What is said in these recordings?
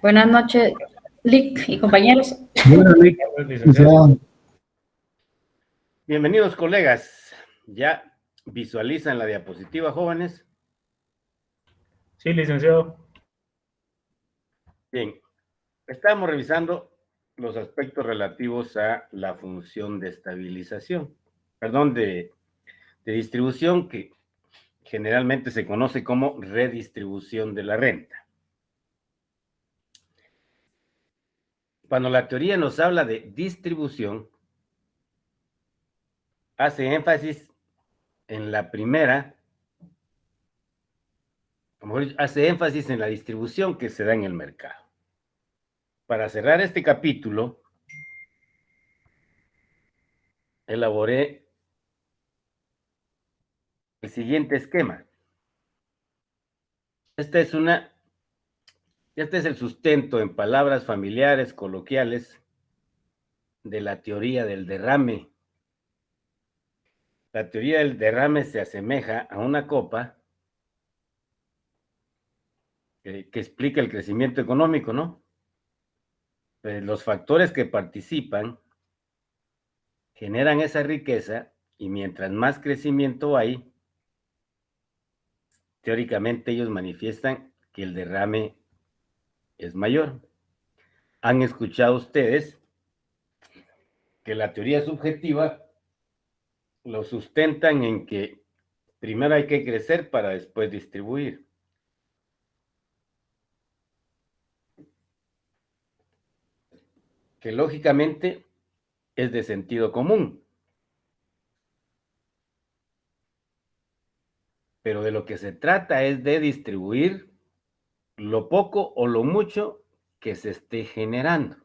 Buenas noches, Lic y compañeros. Buenas, Lic. Licenciado. Bienvenidos, colegas. ¿Ya visualizan la diapositiva, jóvenes? Sí, licenciado. Bien, estamos revisando los aspectos relativos a la función de estabilización, perdón, de distribución, que generalmente se conoce como redistribución de la renta. Cuando la teoría nos habla de distribución, hace énfasis en la primera, hace énfasis en la distribución que se da en el mercado. Para cerrar este capítulo, elaboré el siguiente esquema. Este es el sustento en palabras familiares, coloquiales, de la teoría del derrame. La teoría del derrame se asemeja a una copa que explica el crecimiento económico, ¿no? Los factores que participan generan esa riqueza y mientras más crecimiento hay, teóricamente ellos manifiestan que el derrame es mayor. ¿Han escuchado ustedes que la teoría subjetiva lo sustentan en que primero hay que crecer para después distribuir? Que lógicamente es de sentido común. Pero de lo que se trata es de distribuir lo poco o lo mucho que se esté generando.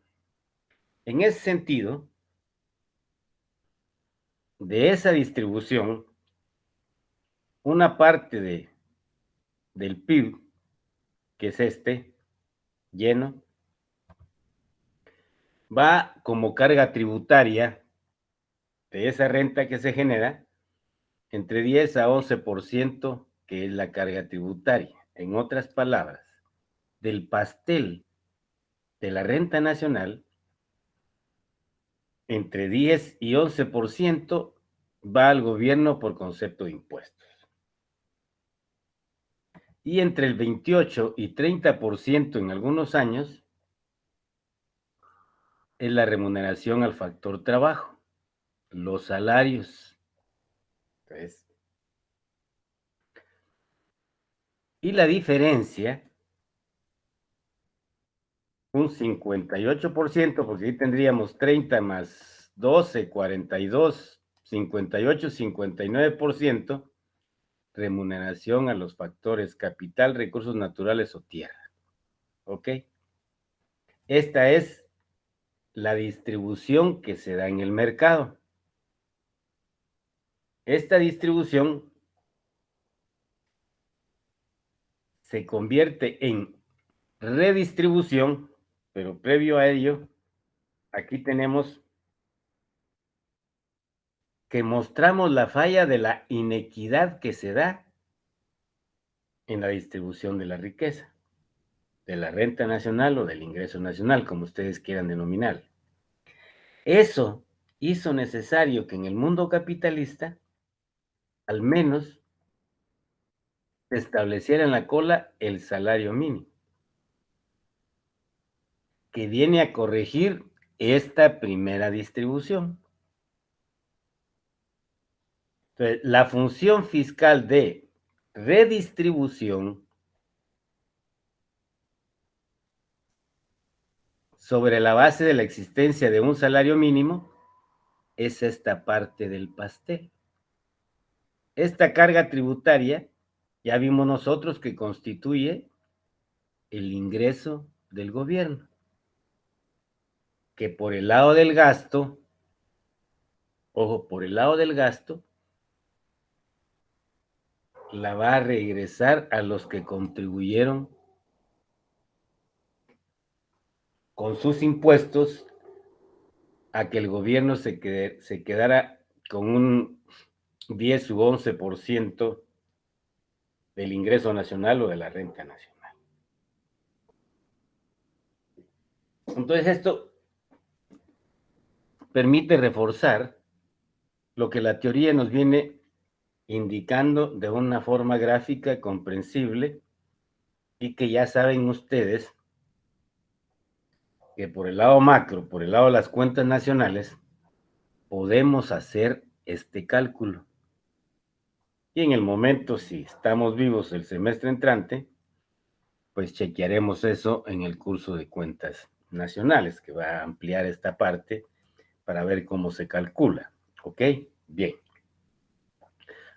En ese sentido, de esa distribución, una parte del PIB, que es este, lleno, va como carga tributaria de esa renta que se genera entre 10 a 11%, que es la carga tributaria. En otras palabras, del pastel de la renta nacional, entre 10 y 11% va al gobierno por concepto de impuestos. Y entre el 28 y 30% en algunos años es la remuneración al factor trabajo, los salarios. Entonces, y la diferencia, un 58%, porque ahí tendríamos 30 más 12, 42, 58, 59%, remuneración a los factores capital, recursos naturales o tierra. ¿Ok? Esta es la distribución que se da en el mercado. Esta distribución se convierte en redistribución, pero previo a ello, aquí tenemos que mostramos la falla de la inequidad que se da en la distribución de la riqueza, de la renta nacional o del ingreso nacional, como ustedes quieran denominar. Eso hizo necesario que en el mundo capitalista, al menos, se estableciera en la cola el salario mínimo, que viene a corregir esta primera distribución. Entonces, la función fiscal de redistribución sobre la base de la existencia de un salario mínimo es esta parte del pastel. Esta carga tributaria, ya vimos nosotros que constituye el ingreso del gobierno, que por el lado del gasto, ojo, por el lado del gasto, la va a regresar a los que contribuyeron con sus impuestos a que el gobierno se quedara con un 10 u 11% del ingreso nacional o de la renta nacional. Entonces esto permite reforzar lo que la teoría nos viene indicando de una forma gráfica comprensible y que ya saben ustedes que por el lado macro, por el lado de las cuentas nacionales, podemos hacer este cálculo. Y en el momento, si estamos vivos el semestre entrante, pues chequearemos eso en el curso de cuentas nacionales, que va a ampliar esta parte para ver cómo se calcula. ¿Ok? Bien.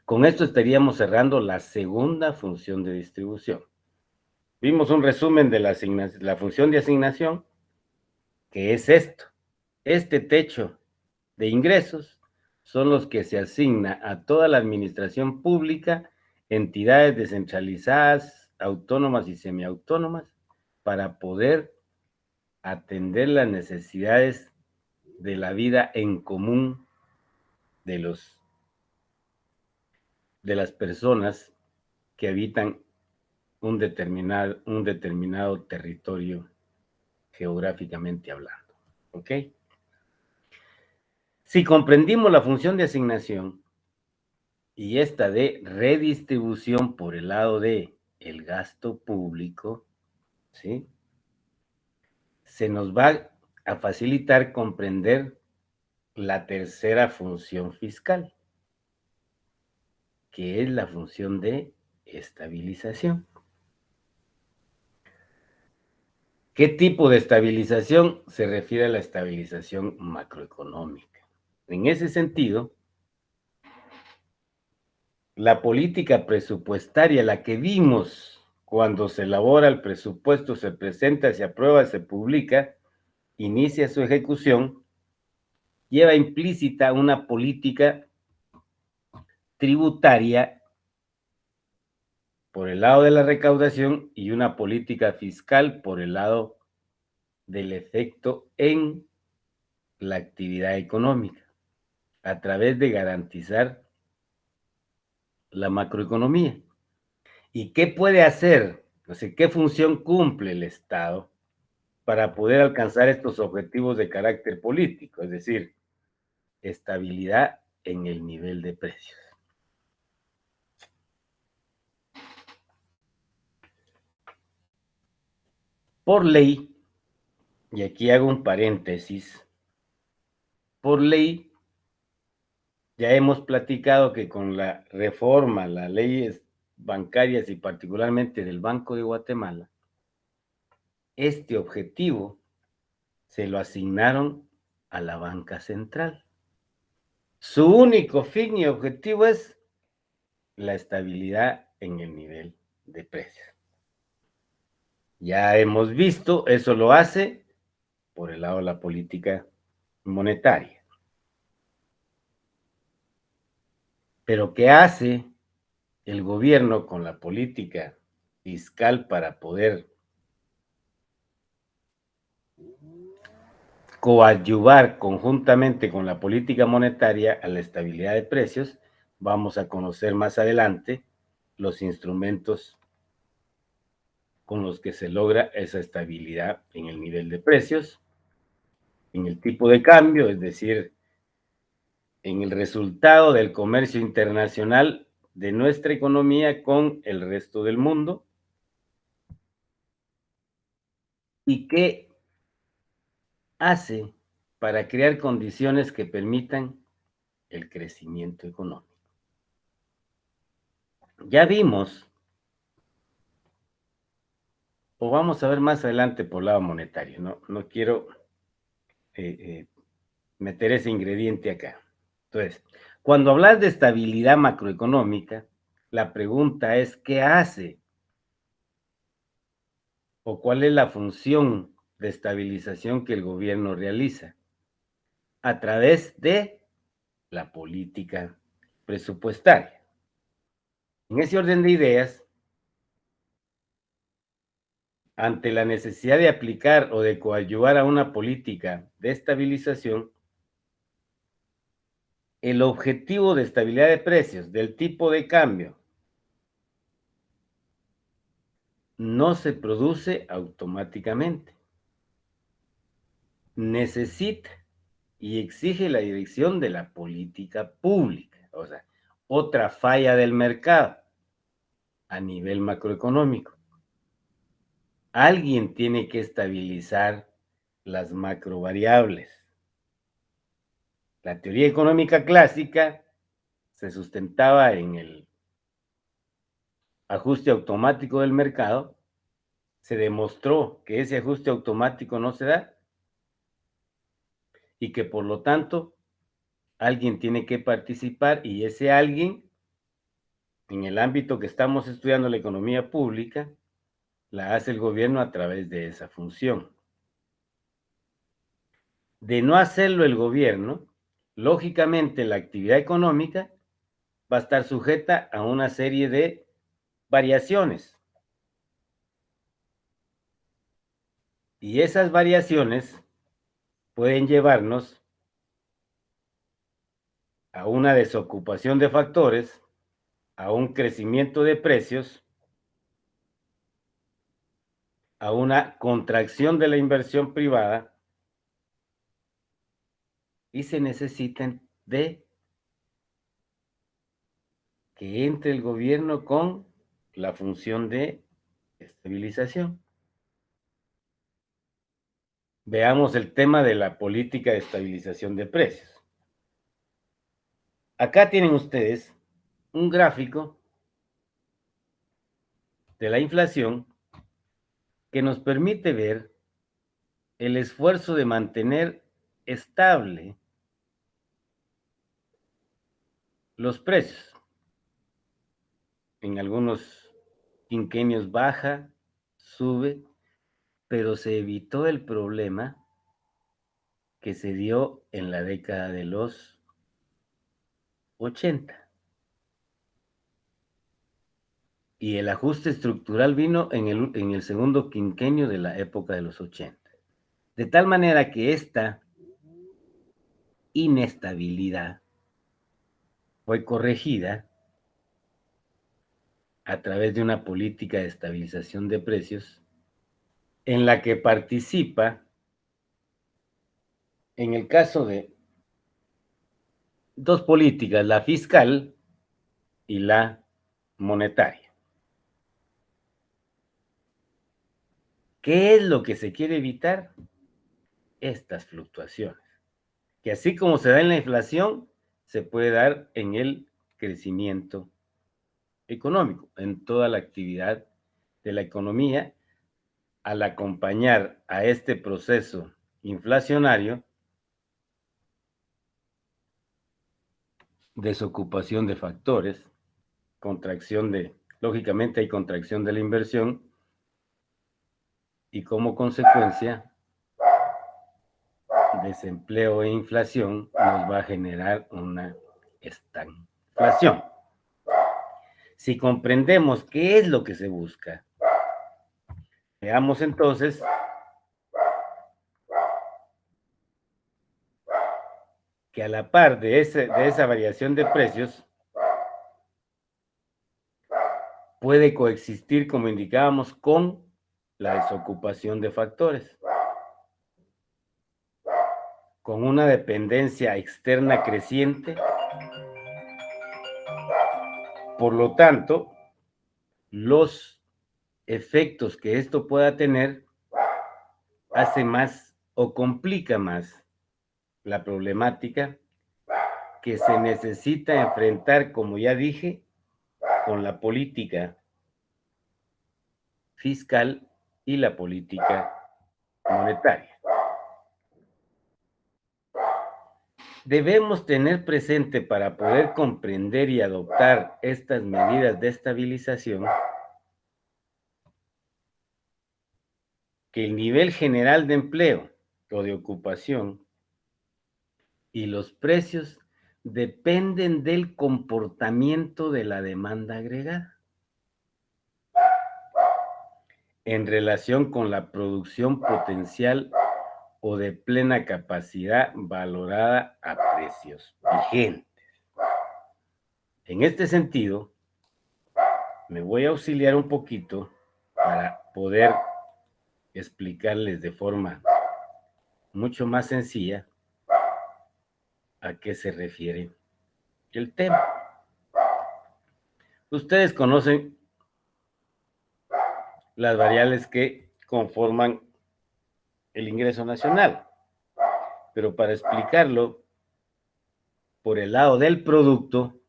Con esto estaríamos cerrando la segunda función de distribución. Vimos un resumen de la función de asignación, que es esto. Este techo de ingresos son los que se asigna a toda la administración pública, entidades descentralizadas, autónomas y semiautónomas, para poder atender las necesidades de la vida en común de las personas que habitan un determinado territorio geográficamente hablando. ¿Ok? Si comprendimos la función de asignación y esta de redistribución por el lado de el gasto público, ¿sí? Se nos va a facilitar comprender la tercera función fiscal, que es la función de estabilización. ¿Qué tipo de estabilización? Se refiere a la estabilización macroeconómica. En ese sentido, la política presupuestaria, la que vimos cuando se elabora el presupuesto, se presenta, se aprueba, se publica, inicia su ejecución, lleva implícita una política tributaria por el lado de la recaudación y una política fiscal por el lado del efecto en la actividad económica, a través de garantizar la macroeconomía. ¿Y qué puede hacer? O sea, ¿qué función cumple el Estado para poder alcanzar estos objetivos de carácter político? Es decir, estabilidad en el nivel de precios. Por ley, y aquí hago un paréntesis, por ley, ya hemos platicado que con la reforma, las leyes bancarias y particularmente del Banco de Guatemala, este objetivo se lo asignaron a la banca central. Su único fin y objetivo es la estabilidad en el nivel de precios. Ya hemos visto, eso lo hace por el lado de la política monetaria. Pero ¿qué hace el gobierno con la política fiscal para poder coadyuvar conjuntamente con la política monetaria a la estabilidad de precios? Vamos a conocer más adelante los instrumentos con los que se logra esa estabilidad en el nivel de precios, en el tipo de cambio, es decir, en el resultado del comercio internacional de nuestra economía con el resto del mundo, y qué hace para crear condiciones que permitan el crecimiento económico. Ya vimos, o vamos a ver más adelante por el lado monetario, no quiero meter ese ingrediente acá. Entonces, cuando hablas de estabilidad macroeconómica, la pregunta es, ¿qué hace? ¿O cuál es la función de estabilización que el gobierno realiza? A través de la política presupuestaria. En ese orden de ideas, ante la necesidad de aplicar o de coadyuvar a una política de estabilización, el objetivo de estabilidad de precios del tipo de cambio no se produce automáticamente. necesita y exige la dirección de la política pública, o sea, otra falla del mercado a nivel macroeconómico. Alguien tiene que estabilizar las macrovariables. La teoría económica clásica se sustentaba en el ajuste automático del mercado. Se demostró que ese ajuste automático no se da y que por lo tanto alguien tiene que participar, y ese alguien, en el ámbito que estamos estudiando, la economía pública, la hace el gobierno a través de esa función. De no hacerlo el gobierno, lógicamente la actividad económica va a estar sujeta a una serie de variaciones. Y esas variaciones pueden llevarnos a una desocupación de factores, a un crecimiento de precios, a una contracción de la inversión privada, y se necesitan de que entre el gobierno con la función de estabilización. Veamos el tema de la política de estabilización de precios. Acá tienen ustedes un gráfico de la inflación que nos permite ver el esfuerzo de mantener estable los precios. En algunos quinquenios baja, sube, pero se evitó el problema que se dio en la década de los 80. Y el ajuste estructural vino en el segundo quinquenio de la época de los 80. De tal manera que esta inestabilidad fue corregida a través de una política de estabilización de precios en la que participa, en el caso de dos políticas, la fiscal y la monetaria. ¿Qué es lo que se quiere evitar? Estas fluctuaciones, que así como se da en la inflación, se puede dar en el crecimiento económico, en toda la actividad de la economía, al acompañar a este proceso inflacionario, desocupación de factores, lógicamente hay contracción de la inversión, y como consecuencia, desempleo e inflación nos va a generar una estagflación. Si comprendemos qué es lo que se busca, veamos entonces que a la par de esa variación de precios, puede coexistir, como indicábamos, con la desocupación de factores, con una dependencia externa creciente. Por lo tanto, los efectos que esto pueda tener hace más o complica más la problemática que se necesita enfrentar, como ya dije, con la política fiscal y la política monetaria. Debemos tener presente, para poder comprender y adoptar estas medidas de estabilización, que el nivel general de empleo o de ocupación y los precios dependen del comportamiento de la demanda agregada en relación con la producción potencial o de plena capacidad valorada a precios vigentes. En este sentido, me voy a auxiliar un poquito para poder explicarles de forma mucho más sencilla a qué se refiere el tema. Ustedes conocen las variables que conforman el ingreso nacional, pero para explicarlo por el lado del producto,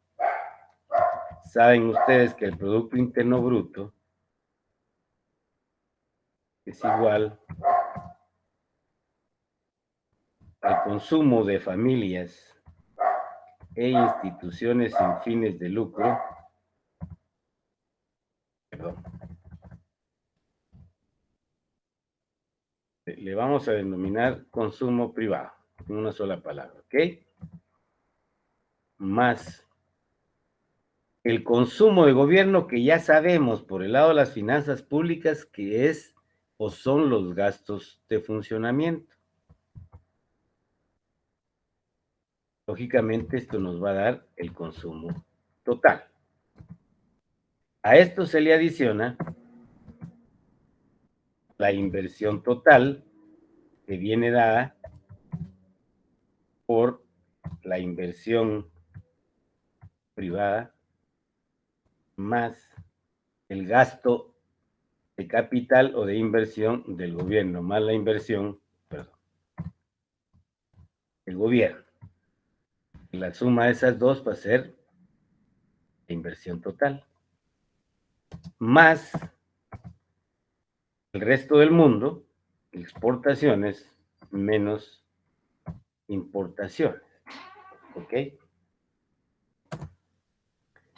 saben ustedes que el Producto Interno Bruto es igual al consumo de familias e instituciones sin fines de lucro, perdón, le vamos a denominar consumo privado, en una sola palabra, ¿ok? Más el consumo de gobierno que ya sabemos por el lado de las finanzas públicas que es o son los gastos de funcionamiento. Lógicamente esto nos va a dar el consumo total. A esto se le adiciona la inversión total que viene dada por la inversión privada más el gasto de capital o de inversión del gobierno, más la inversión, perdón, del gobierno. La suma de esas dos va a ser la inversión total, más el resto del mundo, exportaciones menos importaciones, ¿ok?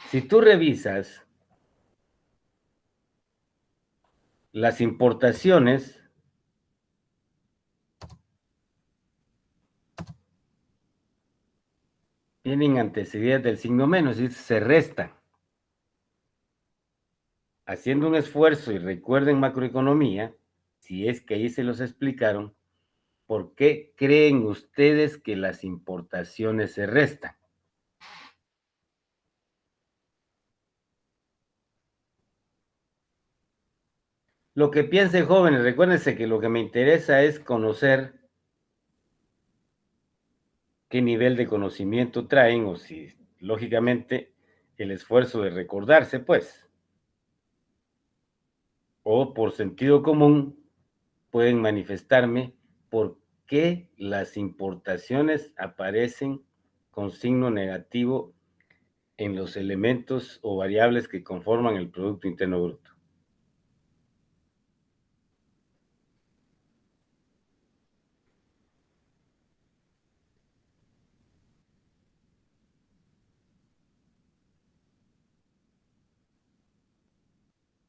Si tú revisas las importaciones, tienen antecedidas del signo menos, y se restan. Haciendo un esfuerzo, y recuerden macroeconomía, si es que ahí se los explicaron, ¿por qué creen ustedes que las importaciones se restan? Lo que piensen jóvenes, recuérdense que lo que me interesa es conocer qué nivel de conocimiento traen o si, lógicamente, el esfuerzo de recordarse, pues, o por sentido común, pueden manifestarme por qué las importaciones aparecen con signo negativo en los elementos o variables que conforman el Producto Interno Bruto.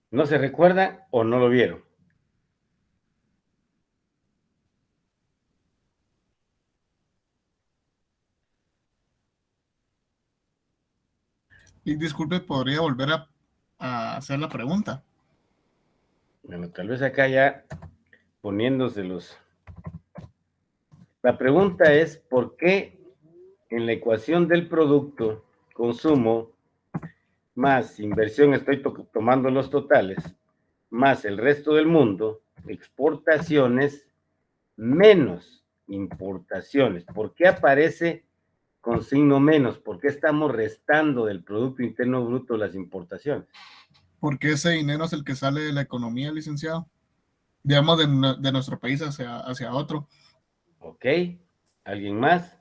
¿No se recuerda o no lo vieron? Y disculpe, ¿podría volver a hacer la pregunta? Bueno, tal vez acá ya poniéndoselos. La pregunta es, ¿por qué en la ecuación del producto, consumo, más inversión, estoy tomando los totales, más el resto del mundo, exportaciones, menos importaciones? ¿Por qué aparece con signo menos? ¿Por qué estamos restando del Producto Interno Bruto las importaciones? Porque ese dinero es el que sale de la economía, licenciado. Digamos, de nuestro país hacia otro. ¿Ok? ¿Alguien más?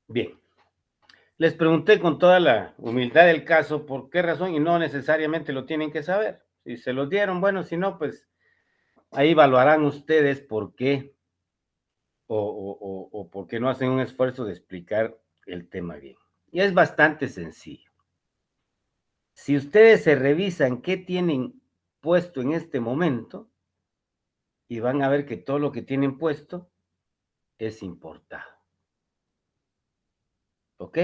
Bien. Les pregunté con toda la humildad del caso por qué razón y no necesariamente lo tienen que saber. Si se los dieron, bueno, si no, pues ahí evaluarán ustedes por qué o por qué no hacen un esfuerzo de explicar el tema bien. Y es bastante sencillo. Si ustedes se revisan qué tienen puesto en este momento, y van a ver que todo lo que tienen puesto es importado. ¿Ok?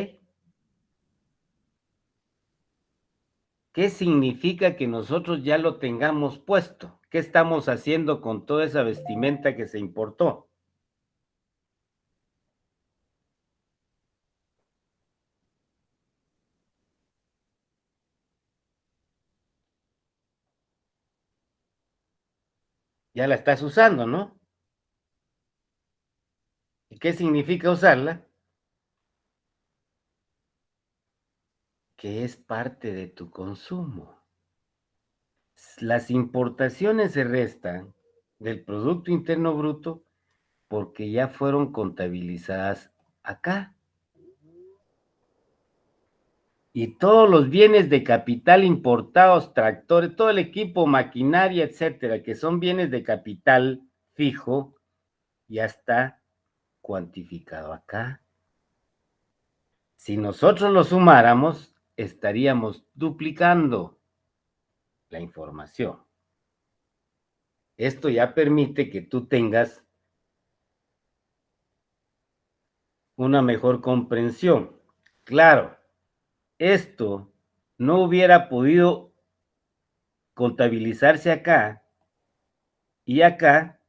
¿Qué significa que nosotros ya lo tengamos puesto? ¿Qué estamos haciendo con toda esa vestimenta que se importó? ya la estás usando, ¿no? ¿Y qué significa usarla? Que es parte de tu consumo. Las importaciones se restan del Producto Interno Bruto porque ya fueron contabilizadas acá. Y todos los bienes de capital importados, tractores, todo el equipo, maquinaria, etcétera, que son bienes de capital fijo, ya está cuantificado acá. Si nosotros lo sumáramos, estaríamos duplicando la información. Esto ya permite que tú tengas una mejor comprensión. Claro, esto no hubiera podido contabilizarse acá y acá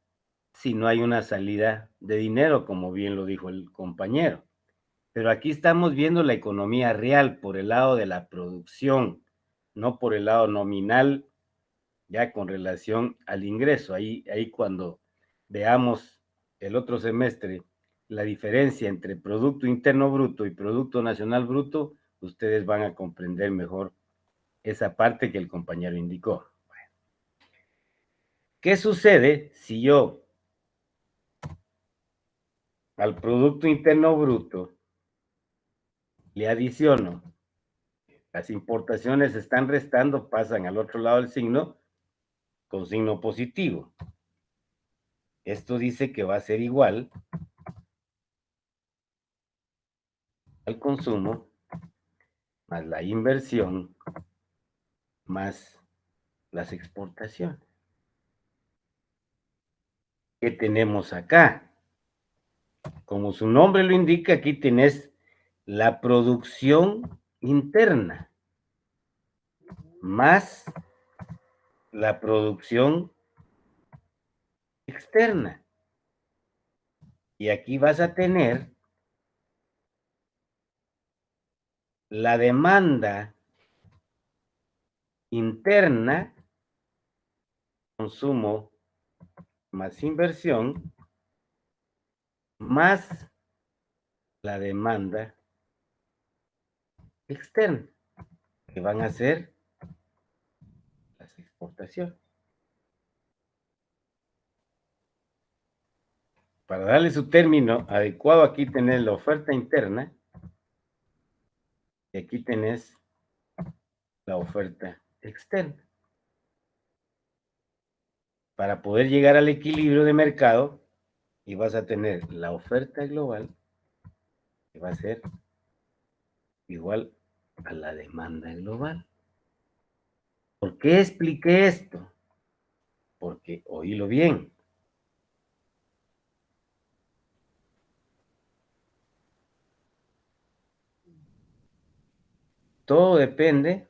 si no hay una salida de dinero, como bien lo dijo el compañero. Pero aquí estamos viendo la economía real por el lado de la producción, no por el lado nominal, ya con relación al ingreso. Ahí cuando veamos el otro semestre la diferencia entre Producto Interno Bruto y Producto Nacional Bruto, ustedes van a comprender mejor esa parte que el compañero indicó. ¿Qué sucede si yo al Producto Interno Bruto le adiciono las importaciones están restando, pasan al otro lado del signo con signo positivo? Esto dice que va a ser igual al consumo más la inversión más las exportaciones. ¿Qué tenemos acá? Como su nombre lo indica, aquí tenés la producción interna más la producción externa. Y aquí vas a tener la demanda interna, consumo más inversión, más la demanda externa, que van a ser las exportaciones. Para darle su término adecuado, aquí tenés la oferta interna y aquí tenés la oferta externa. Para poder llegar al equilibrio de mercado, y vas a tener la oferta global, que va a ser igual a la demanda global. ¿Por qué expliqué esto? Porque, oílo bien, todo depende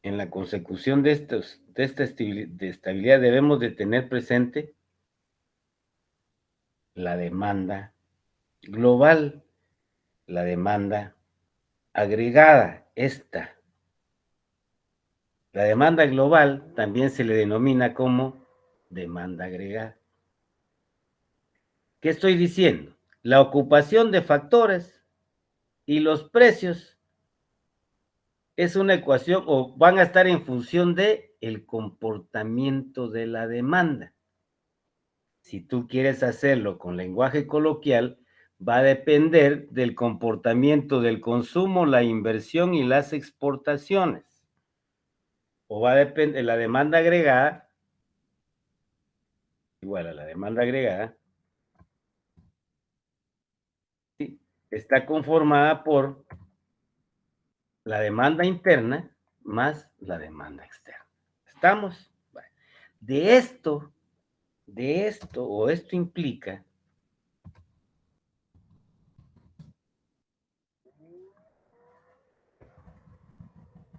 en la consecución de esta estabilidad. Debemos de tener presente la demanda global, la demanda agregada, esta. La demanda global también se le denomina como demanda agregada. ¿Qué estoy diciendo? La ocupación de factores y los precios es una ecuación o van a estar en función de el comportamiento de la demanda. Si tú quieres hacerlo con lenguaje coloquial, va a depender del comportamiento del consumo, la inversión y las exportaciones. O va a depender de la demanda agregada, igual a la demanda agregada, ¿sí? Está conformada por la demanda interna más la demanda externa. ¿Estamos? Bueno, de esto o esto implica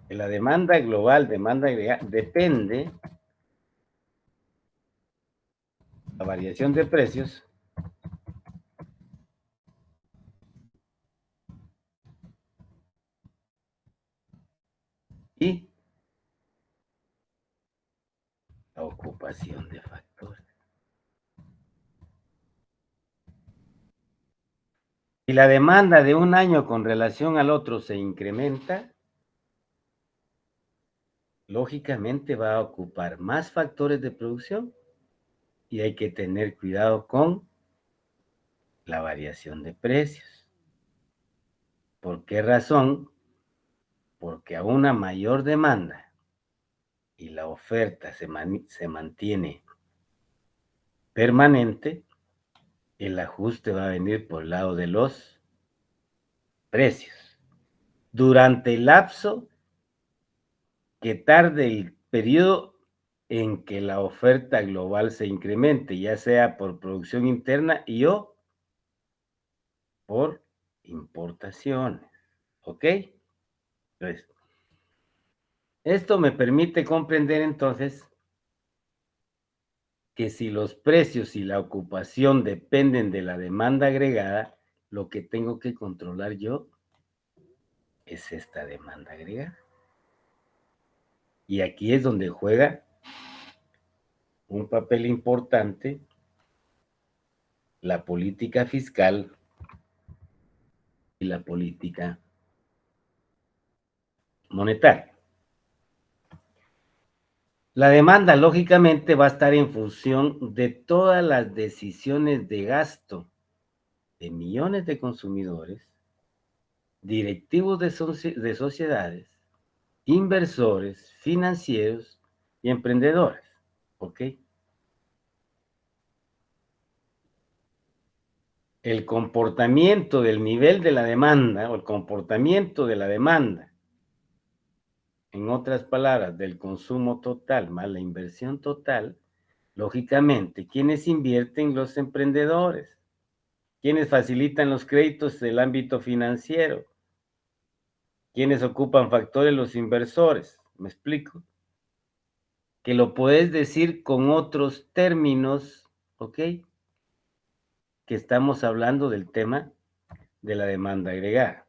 que la demanda global, demanda agregada, depende la variación de precios y la ocupación de factores. Si la demanda de un año con relación al otro se incrementa, lógicamente va a ocupar más factores de producción y hay que tener cuidado con la variación de precios. ¿Por qué razón? Porque a una mayor demanda y la oferta se mantiene permanente, el ajuste va a venir por el lado de los precios. Durante el lapso que tarde el periodo en que la oferta global se incremente, ya sea por producción interna y o por importaciones. ¿Ok? Entonces, esto me permite comprender entonces que si los precios y la ocupación dependen de la demanda agregada, lo que tengo que controlar yo es esta demanda agregada. Y aquí es donde juega un papel importante la política fiscal y la política monetaria. La demanda, lógicamente, va a estar en función de todas las decisiones de gasto de millones de consumidores, directivos de sociedades, inversores, financieros y emprendedores. ¿Ok? El comportamiento del nivel de la demanda o el comportamiento de la demanda, en otras palabras, del consumo total más la inversión total, lógicamente, ¿quiénes invierten? Los emprendedores. ¿Quiénes facilitan los créditos del ámbito financiero? ¿Quiénes ocupan factores? Los inversores. ¿Me explico? Que lo puedes decir con otros términos, ¿ok? Que estamos hablando del tema de la demanda agregada.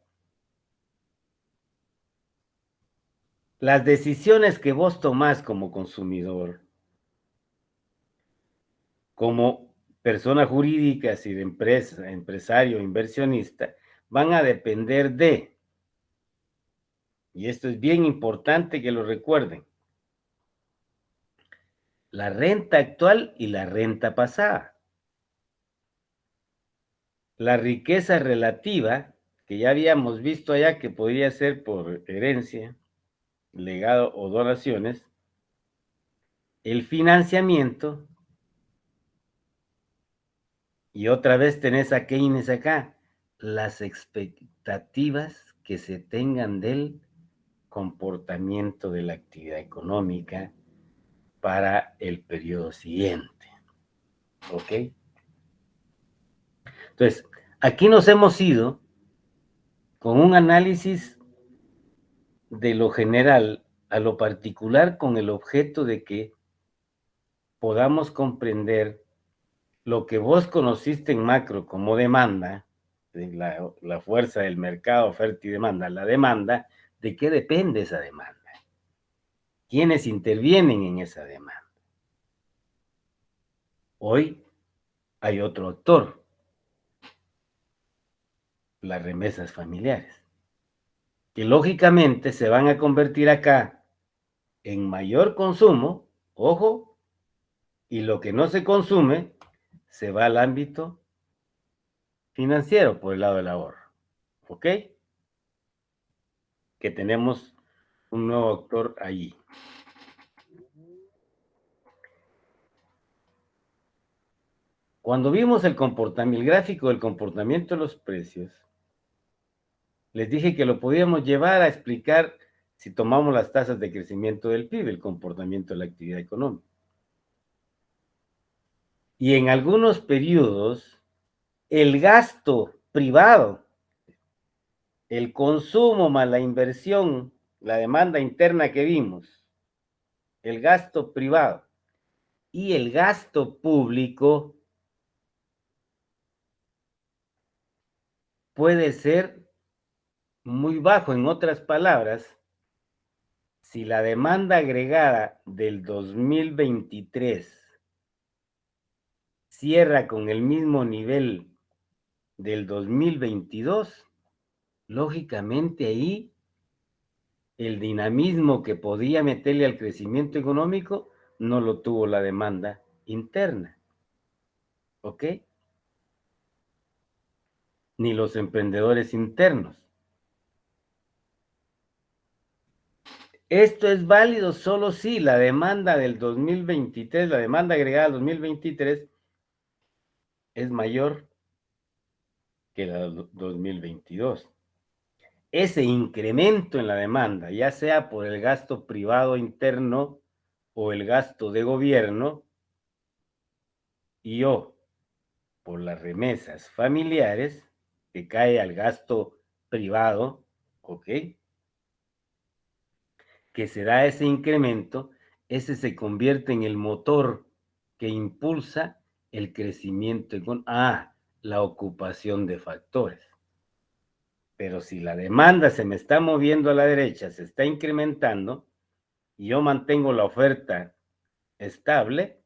Las decisiones que vos tomás como consumidor, como persona jurídica, si de empresa, empresario, inversionista, van a depender de, y esto es bien importante que lo recuerden, la renta actual y la renta pasada. La riqueza relativa, que ya habíamos visto allá que podría ser por herencia, legado o donaciones, el financiamiento, y otra vez tenés a Keynes acá, las expectativas que se tengan del comportamiento de la actividad económica para el periodo siguiente. ¿Ok? Entonces, aquí nos hemos ido con un análisis de lo general a lo particular con el objeto de que podamos comprender lo que vos conociste en macro como demanda, la fuerza del mercado, oferta y demanda, la demanda, ¿de qué depende esa demanda? ¿Quiénes intervienen en esa demanda? Hoy hay otro actor, las remesas familiares, que lógicamente se van a convertir acá en mayor consumo, ojo, y lo que no se consume se va al ámbito financiero por el lado del ahorro. ¿Ok? Que tenemos un nuevo actor allí. Cuando vimos el gráfico del comportamiento de los precios, les dije que lo podíamos llevar a explicar si tomamos las tasas de crecimiento del PIB, el comportamiento de la actividad económica. Y en algunos periodos, el gasto privado, el consumo más la inversión, la demanda interna que vimos, el gasto privado y el gasto público puede ser muy bajo. En otras palabras, si la demanda agregada del 2023 cierra con el mismo nivel del 2022, lógicamente ahí el dinamismo que podía meterle al crecimiento económico no lo tuvo la demanda interna. ¿Ok? Ni los emprendedores internos. Esto es válido solo si la demanda del 2023, la demanda agregada al 2023, es mayor que la del 2022. Ese incremento en la demanda, ya sea por el gasto privado interno o el gasto de gobierno, y o por las remesas familiares, que cae al gasto privado, ¿ok? Que se da ese incremento, ese se convierte en el motor que impulsa el crecimiento la ocupación de factores. Pero si la demanda se me está moviendo a la derecha, se está incrementando, y yo mantengo la oferta estable,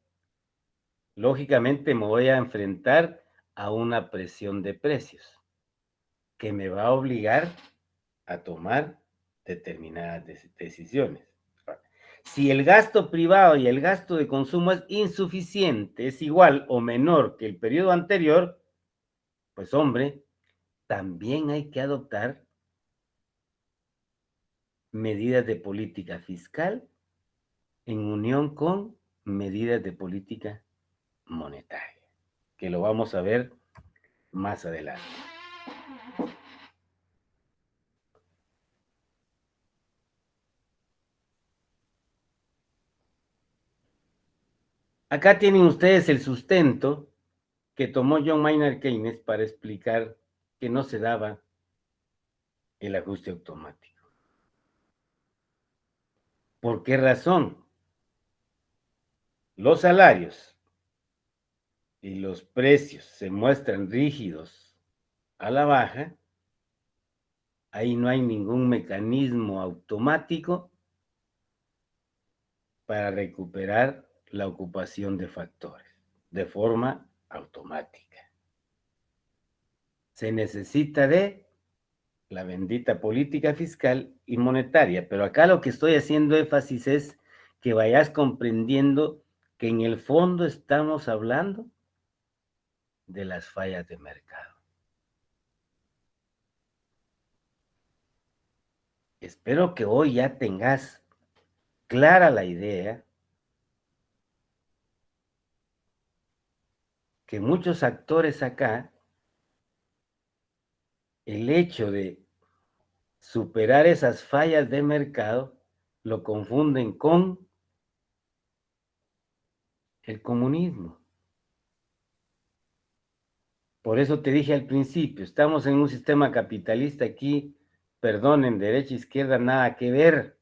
lógicamente me voy a enfrentar a una presión de precios que me va a obligar a tomar determinadas decisiones. Si el gasto privado y el gasto de consumo es insuficiente, es igual o menor que el periodo anterior, pues hombre, también hay que adoptar medidas de política fiscal en unión con medidas de política monetaria, que lo vamos a ver más adelante. Acá tienen ustedes el sustento que tomó John Maynard Keynes para explicar que no se daba el ajuste automático. ¿Por qué razón? Los salarios y los precios se muestran rígidos a la baja, ahí no hay ningún mecanismo automático para recuperar la ocupación de factores de forma automática. Se necesita de la bendita política fiscal y monetaria, pero acá lo que estoy haciendo énfasis es que vayas comprendiendo que en el fondo estamos hablando de las fallas de mercado. Espero que hoy ya tengas clara la idea que muchos actores acá, el hecho de superar esas fallas de mercado, lo confunden con el comunismo. Por eso te dije al principio, estamos en un sistema capitalista aquí, perdonen, derecha, izquierda, nada que ver.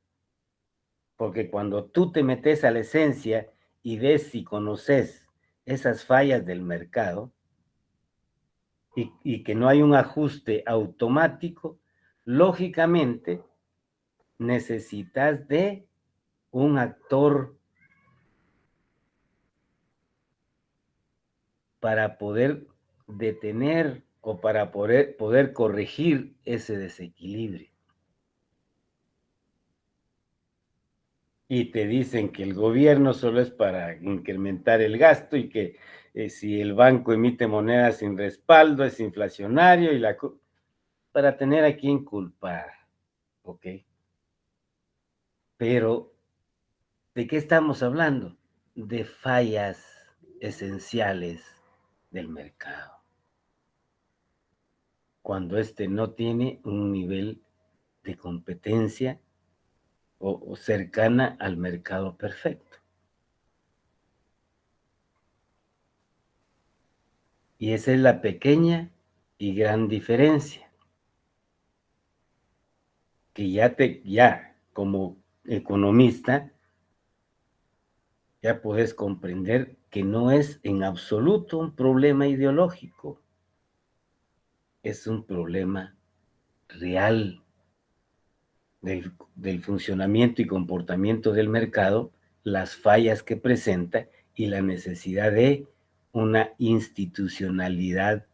Porque cuando tú te metes a la esencia y ves y conoces esas fallas del mercado y que no hay un ajuste automático, lógicamente necesitas de un actor para poder detener o para poder corregir ese desequilibrio. Y te dicen que el gobierno solo es para incrementar el gasto y que si el banco emite monedas sin respaldo es inflacionario y para tener a quien culpar, ¿ok? Pero, ¿de qué estamos hablando? De fallas esenciales del mercado. Cuando éste no tiene un nivel de competencia o cercana al mercado perfecto. Y esa es la pequeña y gran diferencia. Que ya como economista, ya puedes comprender que no es en absoluto un problema ideológico. Es un problema real del funcionamiento y comportamiento del mercado, las fallas que presenta y la necesidad de una institucionalidad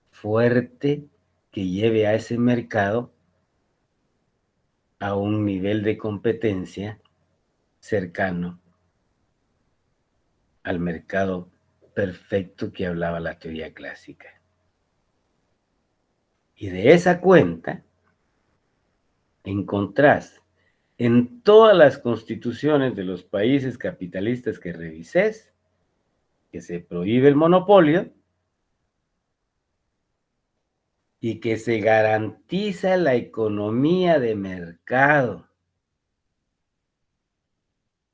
fuerte que lleve a ese mercado a un nivel de competencia cercano al mercado perfecto que hablaba la teoría clásica. Y de esa cuenta encontrás en todas las constituciones de los países capitalistas que revises que se prohíbe el monopolio y que se garantiza la economía de mercado.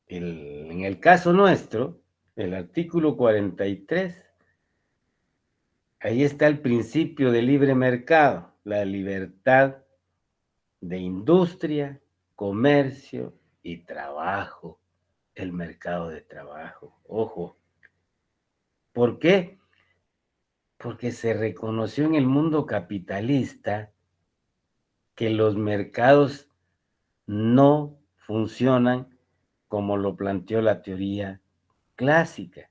En el caso nuestro, el artículo 43, ahí está el principio de libre mercado, la libertad de industria, comercio y trabajo, el mercado de trabajo. Ojo, ¿por qué? Porque se reconoció en el mundo capitalista que los mercados no funcionan como lo planteó la teoría clásica.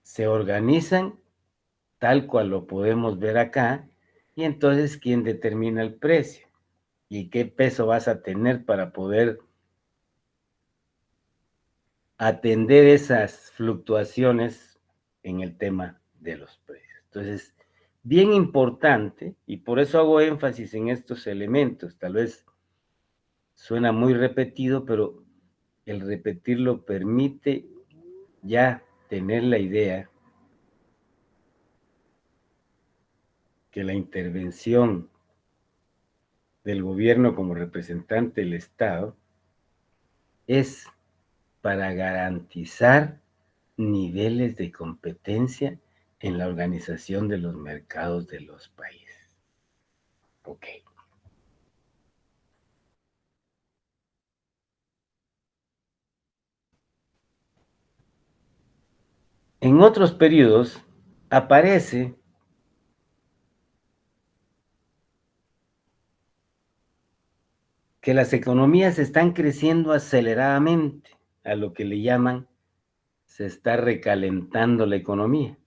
Se organizan tal cual lo podemos ver acá, y entonces, ¿quién determina el precio? ¿Y qué peso vas a tener para poder atender esas fluctuaciones en el tema de los precios? Entonces, bien importante, y por eso hago énfasis en estos elementos. Tal vez suena muy repetido, pero el repetirlo permite ya tener la idea que la intervención del gobierno como representante del Estado es para garantizar niveles de competencia en la organización de los mercados de los países. Ok. En otros periodos aparece que las economías están creciendo aceleradamente, a lo que le llaman se está recalentando la economía.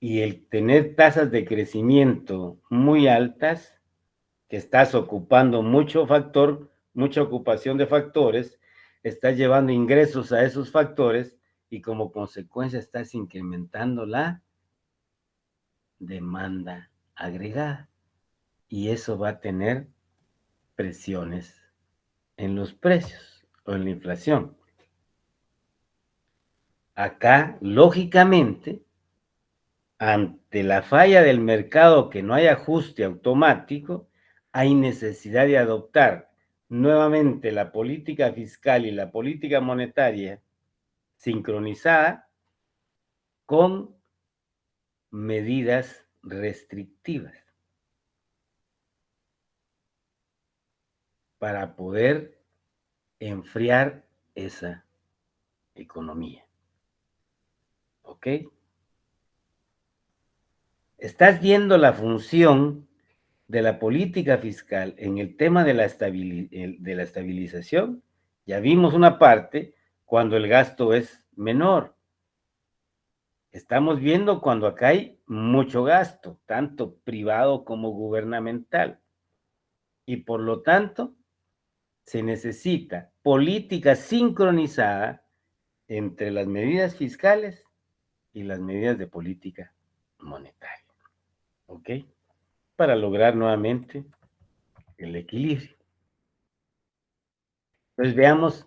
Y el tener tasas de crecimiento muy altas, que estás ocupando mucha ocupación de factores, estás llevando ingresos a esos factores y como consecuencia estás incrementando la demanda agregada. Y eso va a tener presiones en los precios o en la inflación. Acá, lógicamente, ante la falla del mercado, que no hay ajuste automático, hay necesidad de adoptar nuevamente la política fiscal y la política monetaria sincronizada con medidas restrictivas para poder enfriar esa economía. ¿Ok? Estás viendo la función de la política fiscal en el tema de la estabilización. Ya vimos una parte cuando el gasto es menor. Estamos viendo cuando acá hay mucho gasto, tanto privado como gubernamental. Y por lo tanto, se necesita política sincronizada entre las medidas fiscales y las medidas de política monetaria. ¿Ok? Para lograr nuevamente el equilibrio. Entonces veamos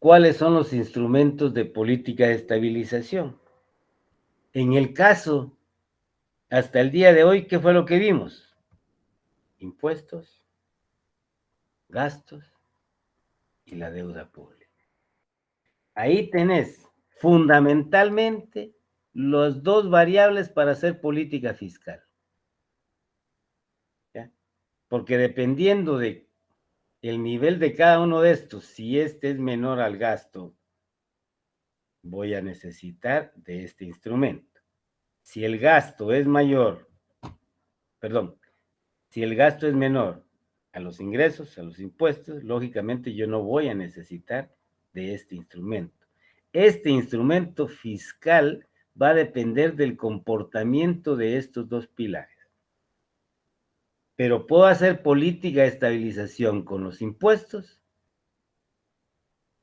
cuáles son los instrumentos de política de estabilización. En el caso, hasta el día de hoy, ¿qué fue lo que vimos? Impuestos, gastos y la deuda pública. Ahí tenés fundamentalmente las dos variables para hacer política fiscal. ¿Ya? Porque dependiendo de el nivel de cada uno de estos, si este es menor al gasto, voy a necesitar de este instrumento. Si el gasto es mayor, si el gasto es menor a los ingresos, a los impuestos, lógicamente yo no voy a necesitar de este instrumento. Este instrumento fiscal va a depender del comportamiento de estos dos pilares. Pero puedo hacer política de estabilización con los impuestos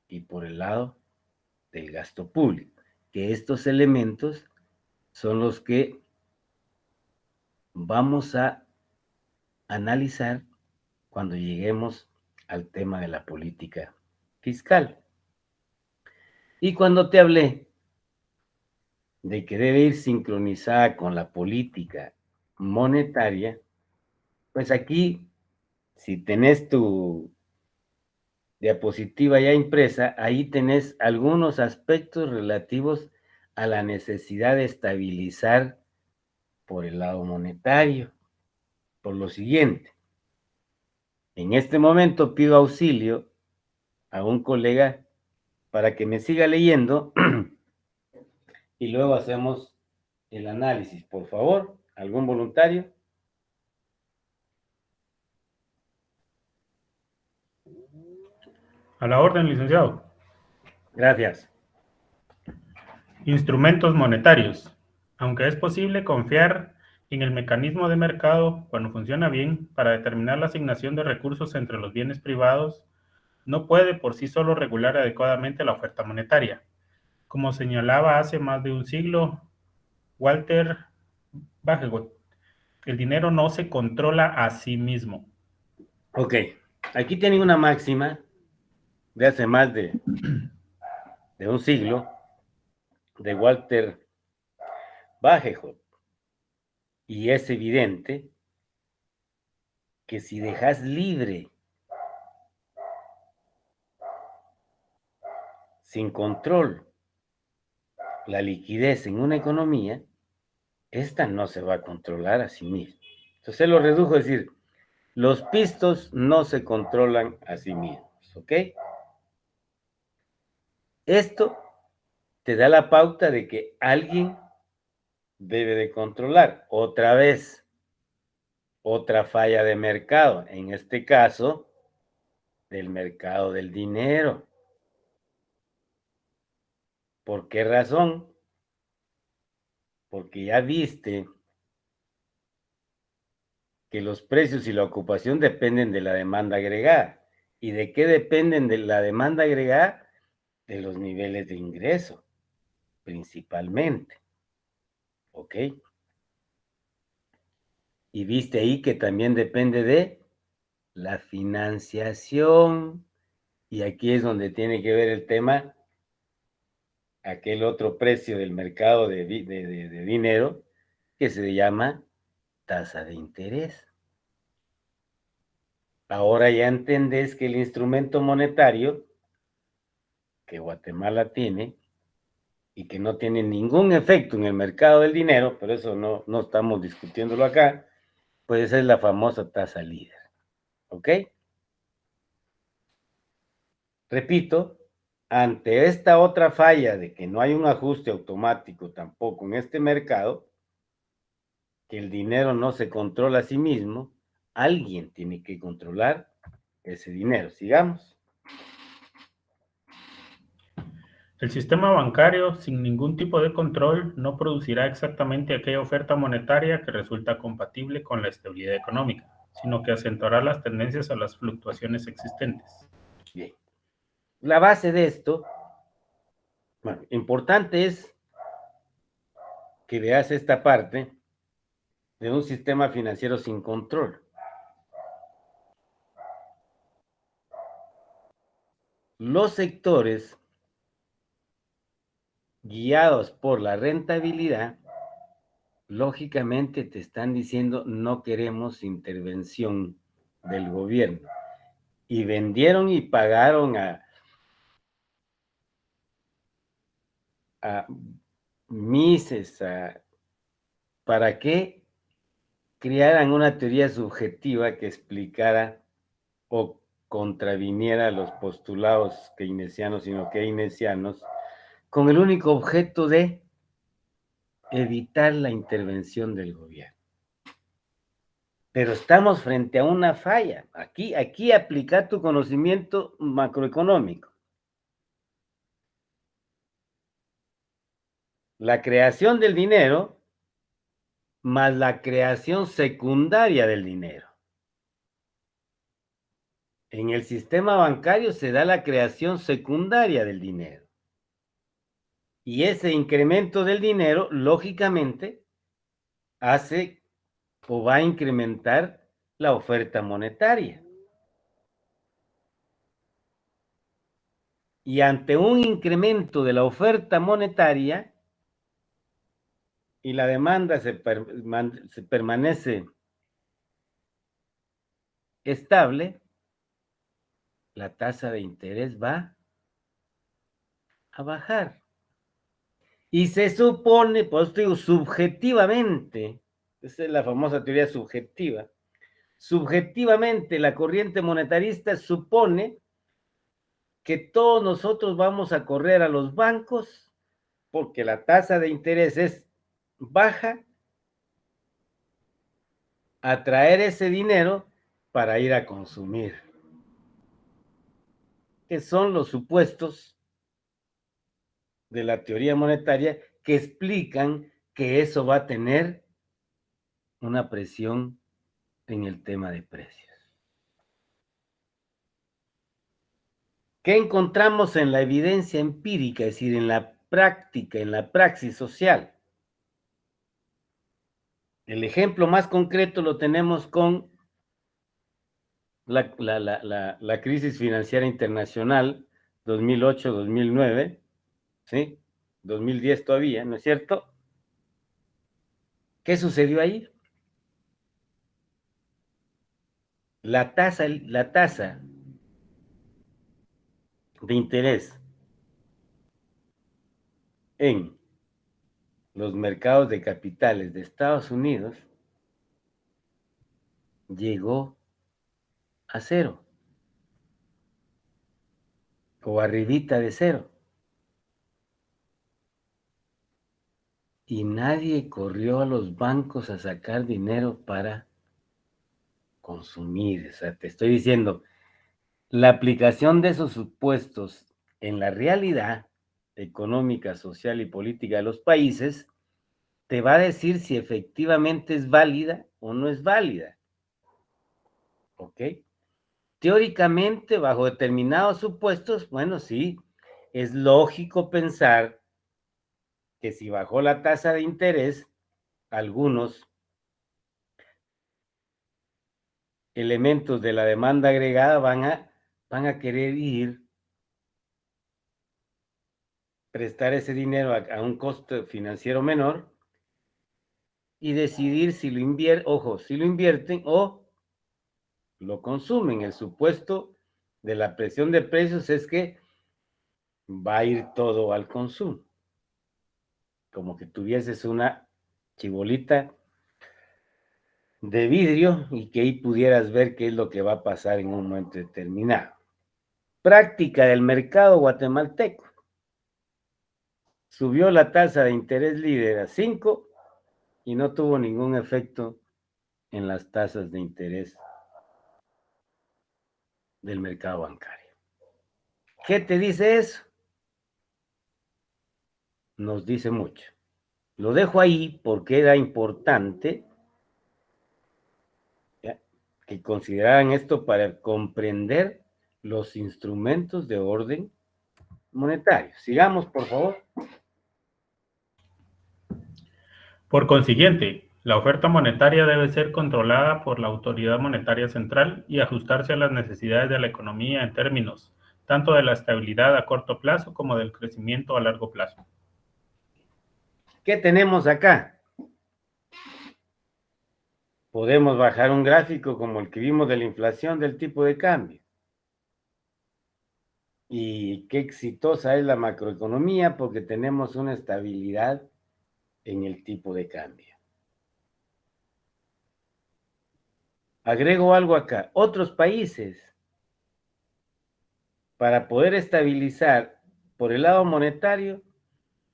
y por el lado del gasto público, que estos elementos son los que vamos a analizar cuando lleguemos al tema de la política fiscal. Y cuando te hablé de que debe ir sincronizada con la política monetaria, pues aquí, si tenés tu diapositiva ya impresa, ahí tenés algunos aspectos relativos a la necesidad de estabilizar por el lado monetario. Por lo siguiente, en este momento pido auxilio a un colega para que me siga leyendo y luego hacemos el análisis. Por favor, ¿algún voluntario? A la orden, licenciado. Gracias. Instrumentos monetarios. Aunque es posible confiar en el mecanismo de mercado cuando funciona bien para determinar la asignación de recursos entre los bienes privados, no puede por sí solo regular adecuadamente la oferta monetaria. Como señalaba hace más de un siglo Walter Bagehot, el dinero no se controla a sí mismo. Ok, aquí tienen una máxima de hace más de un siglo de Walter Bagehot. Y es evidente que si dejas libre, sin control, la liquidez en una economía, esta no se va a controlar a sí misma. Entonces él lo redujo a decir, los pistos no se controlan a sí mismos, ¿ok? Esto te da la pauta de que alguien debe de controlar. Otra vez, otra falla de mercado, en este caso, del mercado del dinero. ¿Por qué razón? Porque ya viste que los precios y la ocupación dependen de la demanda agregada. ¿Y de qué dependen de la demanda agregada? De los niveles de ingreso, principalmente. ¿Ok? Y viste ahí que también depende de la financiación. Y aquí es donde tiene que ver el tema, aquel otro precio del mercado de dinero que se llama tasa de interés. Ahora ya entendés que el instrumento monetario que Guatemala tiene y que no tiene ningún efecto en el mercado del dinero, pero eso no estamos discutiéndolo acá, pues esa es la famosa tasa líder. ¿Ok? Repito, ante esta otra falla de que no hay un ajuste automático tampoco en este mercado, que el dinero no se controla a sí mismo, alguien tiene que controlar ese dinero. Sigamos. El sistema bancario, sin ningún tipo de control, no producirá exactamente aquella oferta monetaria que resulta compatible con la estabilidad económica, sino que acentuará las tendencias a las fluctuaciones existentes. Bien. La base de esto, bueno, importante es que veas esta parte de un sistema financiero sin control. Los sectores guiados por la rentabilidad, lógicamente te están diciendo no queremos intervención del gobierno. Y vendieron y pagaron a Mises para que crearan una teoría subjetiva que explicara o contraviniera los postulados keynesianos y no keynesianos, con el único objeto de evitar la intervención del gobierno. Pero estamos frente a una falla. Aquí aplica tu conocimiento macroeconómico. la creación del dinero más la creación secundaria del dinero. En el sistema bancario se da la creación secundaria del dinero. Y ese incremento del dinero, lógicamente, hace o va a incrementar la oferta monetaria. Y ante un incremento de la oferta monetaria y la demanda se permanece estable, la tasa de interés va a bajar. Y se supone, pues digo, subjetivamente, esa es la famosa teoría subjetiva, subjetivamente la corriente monetarista supone que todos nosotros vamos a correr a los bancos porque la tasa de interés es baja, a traer ese dinero para ir a consumir. Que son los supuestos de la teoría monetaria que explican que eso va a tener una presión en el tema de precios. ¿Qué encontramos en la evidencia empírica, es decir, en la práctica, en la praxis social? El ejemplo más concreto lo tenemos con la crisis financiera internacional 2008-2009, ¿sí? 2010 todavía, ¿no es cierto? ¿Qué sucedió ahí? La tasa de interés en los mercados de capitales de Estados Unidos llegó a cero o arribita de cero. Y nadie corrió a los bancos a sacar dinero para consumir. O sea, te estoy diciendo, la aplicación de esos supuestos en la realidad económica, social y política de los países te va a decir si efectivamente es válida o no es válida. ¿Ok? Teóricamente, bajo determinados supuestos, bueno, sí, es lógico pensar que si bajó la tasa de interés, algunos elementos de la demanda agregada van a querer ir, prestar ese dinero a un costo financiero menor y decidir si lo invierten o lo consumen. El supuesto de la presión de precios es que va a ir todo al consumo. Como que tuvieses una chibolita de vidrio y que ahí pudieras ver qué es lo que va a pasar en un momento determinado. Práctica del mercado guatemalteco. Subió la tasa de interés líder a 5 y no tuvo ningún efecto en las tasas de interés del mercado bancario. ¿Qué te dice eso? Nos dice mucho. Lo dejo ahí porque era importante que consideraran esto para comprender los instrumentos de orden monetario. Sigamos, por favor. Por consiguiente, la oferta monetaria debe ser controlada por la autoridad monetaria central y ajustarse a las necesidades de la economía en términos tanto de la estabilidad a corto plazo como del crecimiento a largo plazo. ¿Qué tenemos acá? Podemos bajar un gráfico como el que vimos de la inflación del tipo de cambio. Y qué exitosa es la macroeconomía porque tenemos una estabilidad en el tipo de cambio. Agrego algo acá. Otros países, para poder estabilizar por el lado monetario,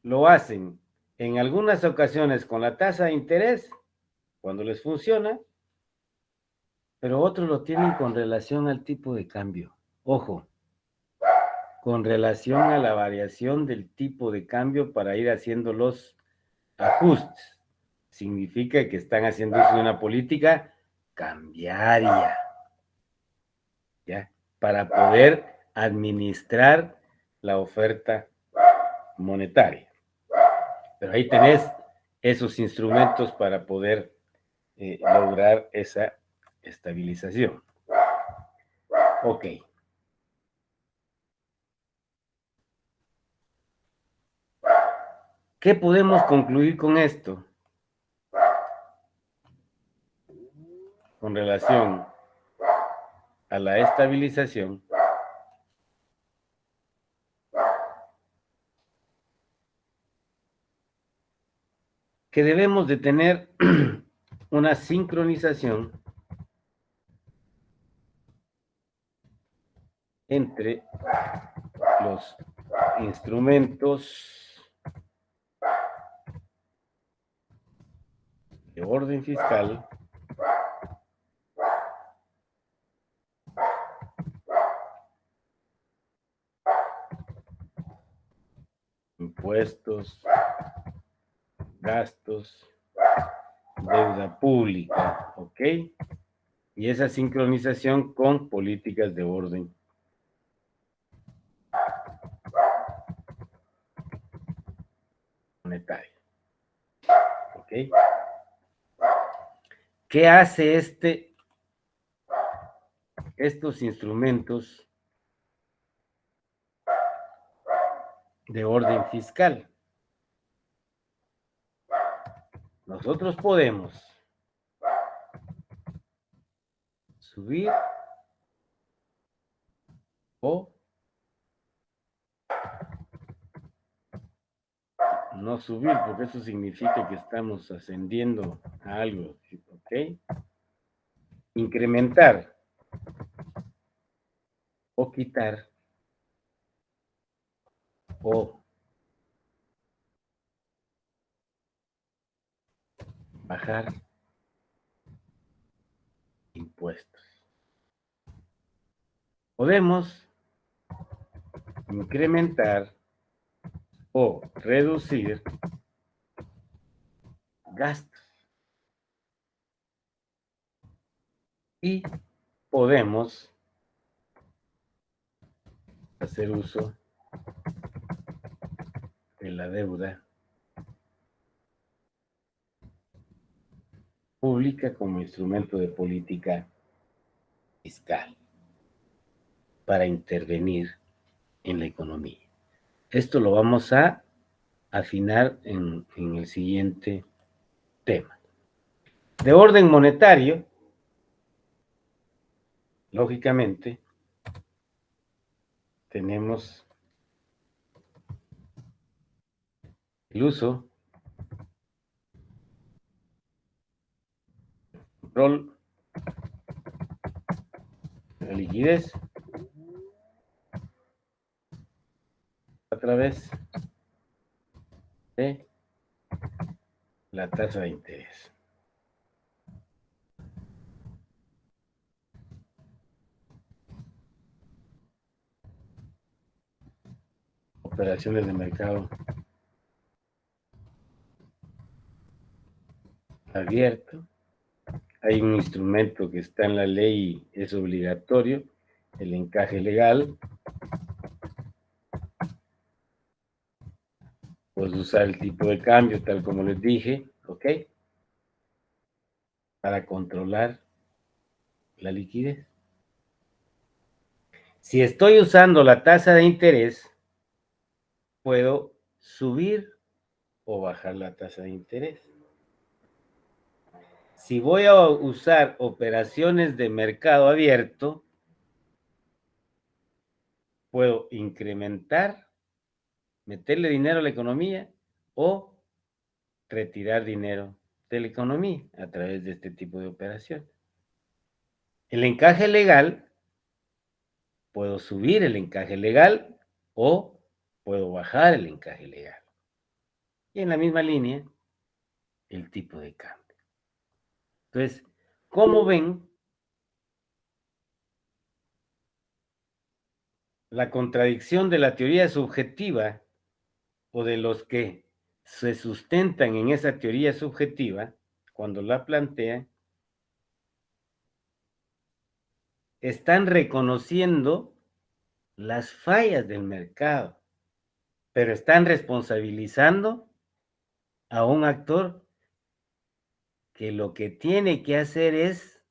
lo hacen en algunas ocasiones con la tasa de interés, cuando les funciona, pero otros lo tienen con relación al tipo de cambio. Ojo, con relación a la variación del tipo de cambio para ir haciendo los ajustes. Significa que están haciendo uso de una política cambiaria, ¿ya? Para poder administrar la oferta monetaria. Pero ahí tenés esos instrumentos para poder lograr esa estabilización. Ok. ¿Qué podemos concluir con esto? Con relación a la estabilización, que debemos de tener una sincronización entre los instrumentos de orden fiscal impuestos, gastos, deuda pública, ¿ok? Y esa sincronización con políticas de orden monetario, ¿ok? ¿Qué hace estos instrumentos de orden fiscal? Nosotros podemos subir o no subir, porque eso significa que estamos ascendiendo a algo, ¿ok? Incrementar o quitar o bajar impuestos. Podemos incrementar o reducir gastos y podemos hacer uso de la deuda pública como instrumento de política fiscal para intervenir en la economía. Esto lo vamos a afinar en el siguiente tema. De orden monetario, lógicamente, tenemos el uso, control, la liquidez a través de la tasa de interés. Operaciones de mercado abierto. Hay un instrumento que está en la ley y es obligatorio, el encaje legal. Puedes usar el tipo de cambio, tal como les dije, ¿ok? Para controlar la liquidez. Si estoy usando la tasa de interés, puedo subir o bajar la tasa de interés. Si voy a usar operaciones de mercado abierto, puedo incrementar, meterle dinero a la economía o retirar dinero de la economía a través de este tipo de operación. El encaje legal, puedo subir el encaje legal o puedo bajar el encaje legal. Y en la misma línea, el tipo de cambio. Entonces, ¿cómo ven la contradicción de la teoría subjetiva o de los que se sustentan en esa teoría subjetiva, cuando la plantean, están reconociendo las fallas del mercado, pero están responsabilizando a un actor que lo que tiene que hacer es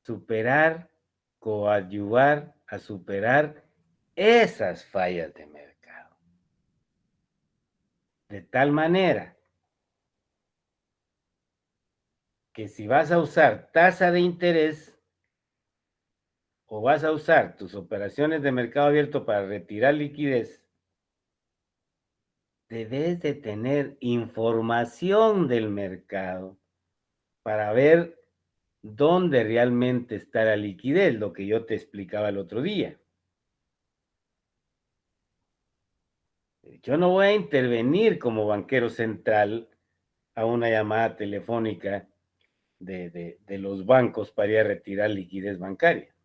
superar, coadyuvar a superar esas fallas de mercado. De tal manera que si vas a usar tasa de interés o vas a usar tus operaciones de mercado abierto para retirar liquidez, debes de tener información del mercado para ver dónde realmente está la liquidez, lo que yo te explicaba el otro día. Yo no voy a intervenir como banquero central a una llamada telefónica de los bancos para ir a retirar liquidez bancaria.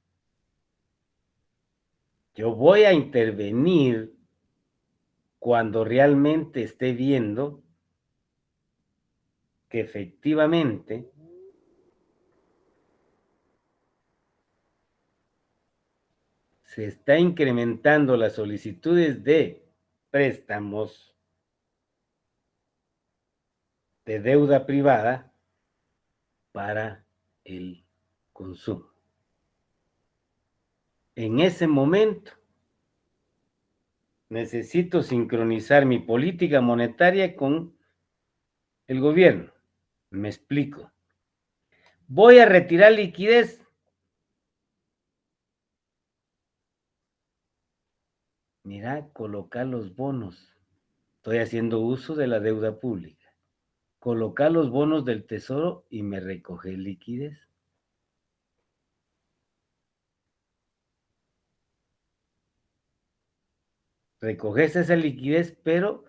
Yo voy a intervenir cuando realmente esté viendo que efectivamente se está incrementando las solicitudes de préstamos de deuda privada para el consumo. En ese momento necesito sincronizar mi política monetaria con el gobierno. Me explico. Voy a retirar liquidez. Mira, colocar los bonos. Estoy haciendo uso de la deuda pública. Colocar los bonos del tesoro y me recoge liquidez. Recoges esa liquidez, pero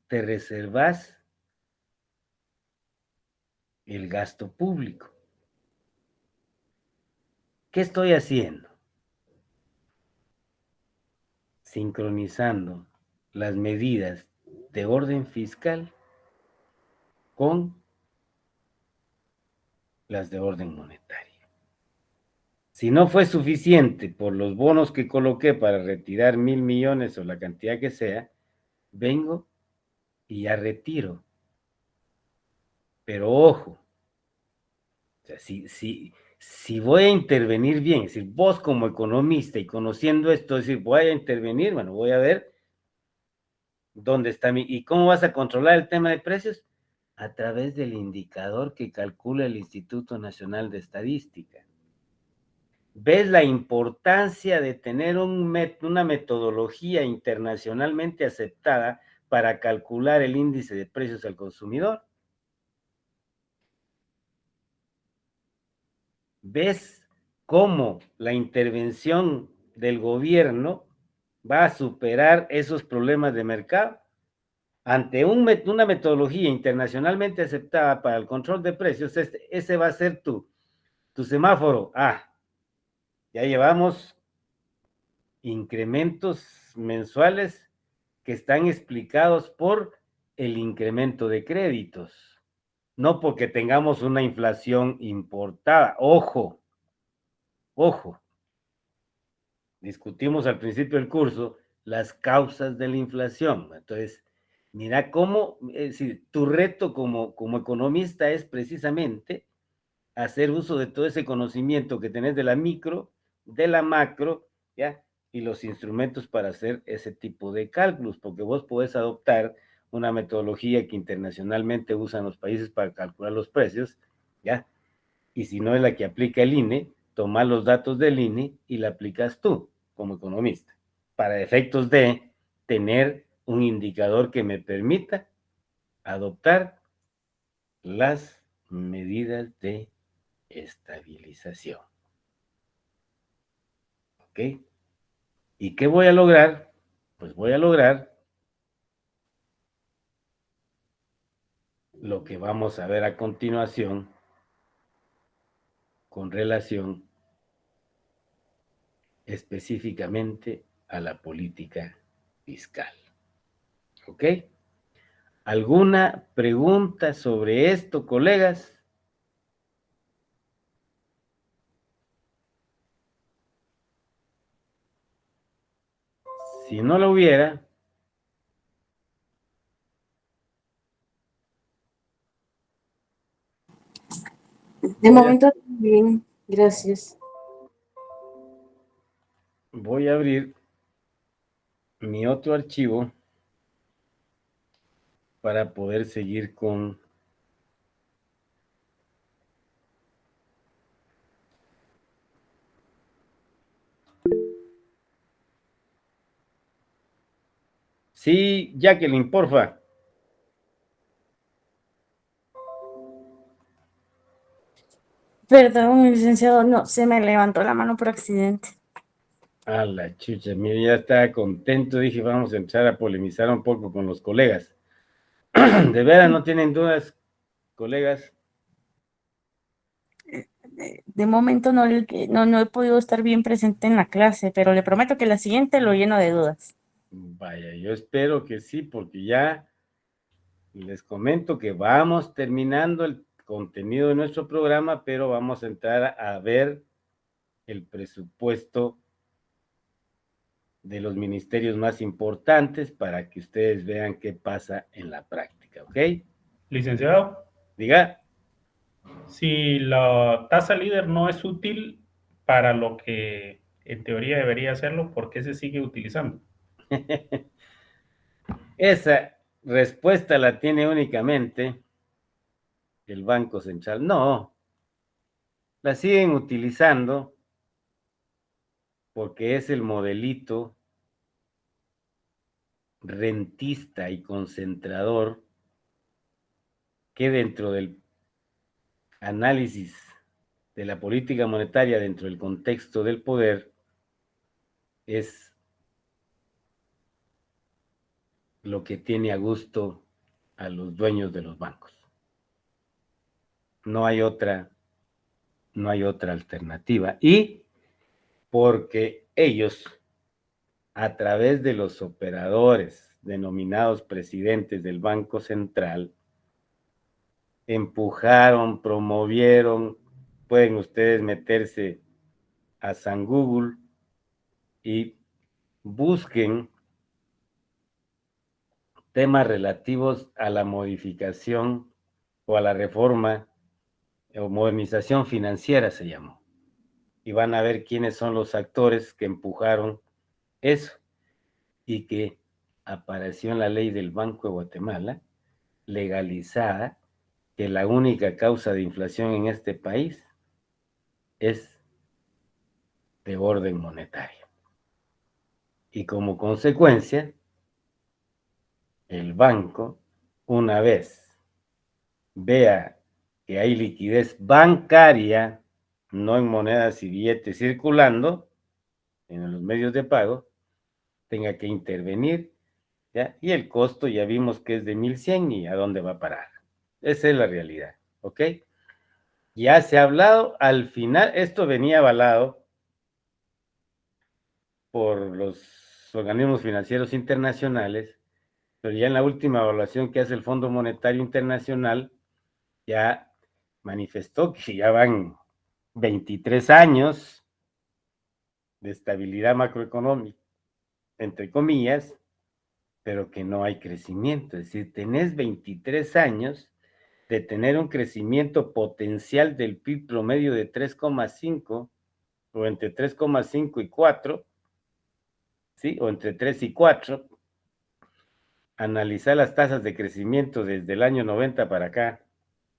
te reservas el gasto público. ¿Qué estoy haciendo? Sincronizando las medidas de orden fiscal con las de orden monetario. Si no fue suficiente por los bonos que coloqué para retirar 1,000 millones o la cantidad que sea, vengo y ya retiro. Pero ojo, o sea, si voy a intervenir bien, es decir, vos como economista y conociendo esto, es decir, voy a intervenir, bueno, voy a ver dónde está ¿y cómo vas a controlar el tema de precios? A través del indicador que calcula el Instituto Nacional de Estadística. ¿Ves la importancia de tener una metodología internacionalmente aceptada para calcular el índice de precios al consumidor? ¿Ves cómo la intervención del gobierno va a superar esos problemas de mercado? Ante una metodología internacionalmente aceptada para el control de precios, ese va a ser tu semáforo. Ya llevamos incrementos mensuales que están explicados por el incremento de créditos, no porque tengamos una inflación importada. Ojo, discutimos al principio del curso las causas de la inflación. Entonces, mira cómo, es decir, tu reto como economista es precisamente hacer uso de todo ese conocimiento que tenés de la micro, de la macro, ¿ya? Y los instrumentos para hacer ese tipo de cálculos, porque vos podés adoptar una metodología que internacionalmente usan los países para calcular los precios, ¿ya? Y si no es la que aplica el INE, tomás los datos del INE y la aplicas tú como economista, para efectos de tener un indicador que me permita adoptar las medidas de estabilización. ¿Ok? ¿Y qué voy a lograr? Pues voy a lograr lo que vamos a ver a continuación con relación específicamente a la política fiscal. ¿Ok? ¿Alguna pregunta sobre esto, colegas? Si no lo hubiera, De momento, bien, gracias. voy a abrir mi otro archivo para poder seguir con sí, Jacqueline, porfa. Perdón, licenciado, no, se me levantó la mano por accidente. A la chucha, mire, ya estaba contento, dije, vamos a entrar a polemizar un poco con los colegas. ¿De veras no tienen dudas, colegas? De momento no he podido estar bien presente en la clase, pero le prometo que la siguiente lo lleno de dudas. Vaya, yo espero que sí, porque ya les comento que vamos terminando el contenido de nuestro programa, pero vamos a entrar a ver el presupuesto de los ministerios más importantes para que ustedes vean qué pasa en la práctica, ¿ok? Licenciado, Diga. si la tasa líder no es útil para lo que en teoría debería hacerlo, ¿por qué se sigue utilizando? Esa respuesta la tiene únicamente el Banco Central. No, la siguen utilizando porque es el modelito rentista y concentrador que dentro del análisis de la política monetaria, dentro del contexto del poder, es lo que tiene a gusto a los dueños de los bancos. No hay otra alternativa. Y porque ellos, a través de los operadores denominados presidentes del Banco Central, empujaron, promovieron, pueden ustedes meterse a San Google y busquen temas relativos a la modificación o a la reforma o modernización financiera se llamó. Y van a ver quiénes son los actores que empujaron eso y que apareció en la ley del Banco de Guatemala, legalizada, que la única causa de inflación en este país es de orden monetario. Y como consecuencia, el banco, una vez vea que hay liquidez bancaria, no en monedas y billetes circulando en los medios de pago, tenga que intervenir, ¿ya? Y el costo ya vimos que es de 1,100 y a dónde va a parar. Esa es la realidad, ¿ok? Ya se ha hablado, al final, esto venía avalado por los organismos financieros internacionales, pero ya en la última evaluación que hace el Fondo Monetario Internacional, ya manifestó que ya van 23 años de estabilidad macroeconómica, entre comillas, pero que no hay crecimiento. Es decir, tenés 23 años de tener un crecimiento potencial del PIB promedio de 3,5 o entre 3,5 y 4, ¿sí? O entre 3 y 4. Analizar las tasas de crecimiento desde el año 90 para acá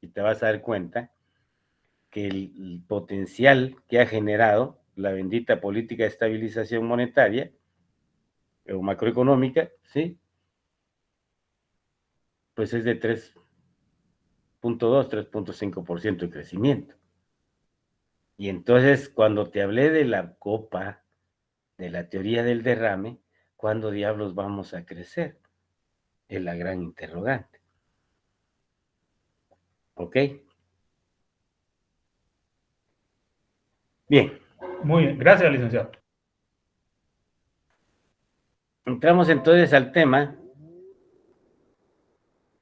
y te vas a dar cuenta que el potencial que ha generado la bendita política de estabilización monetaria o macroeconómica, ¿sí? Pues es de 3,2, 3,5% de crecimiento. Y entonces, cuando te hablé de la copa, de la teoría del derrame, ¿cuándo diablos vamos a crecer? Es la gran interrogante. ¿Ok? Bien. Muy bien, gracias, licenciado. Entramos entonces al tema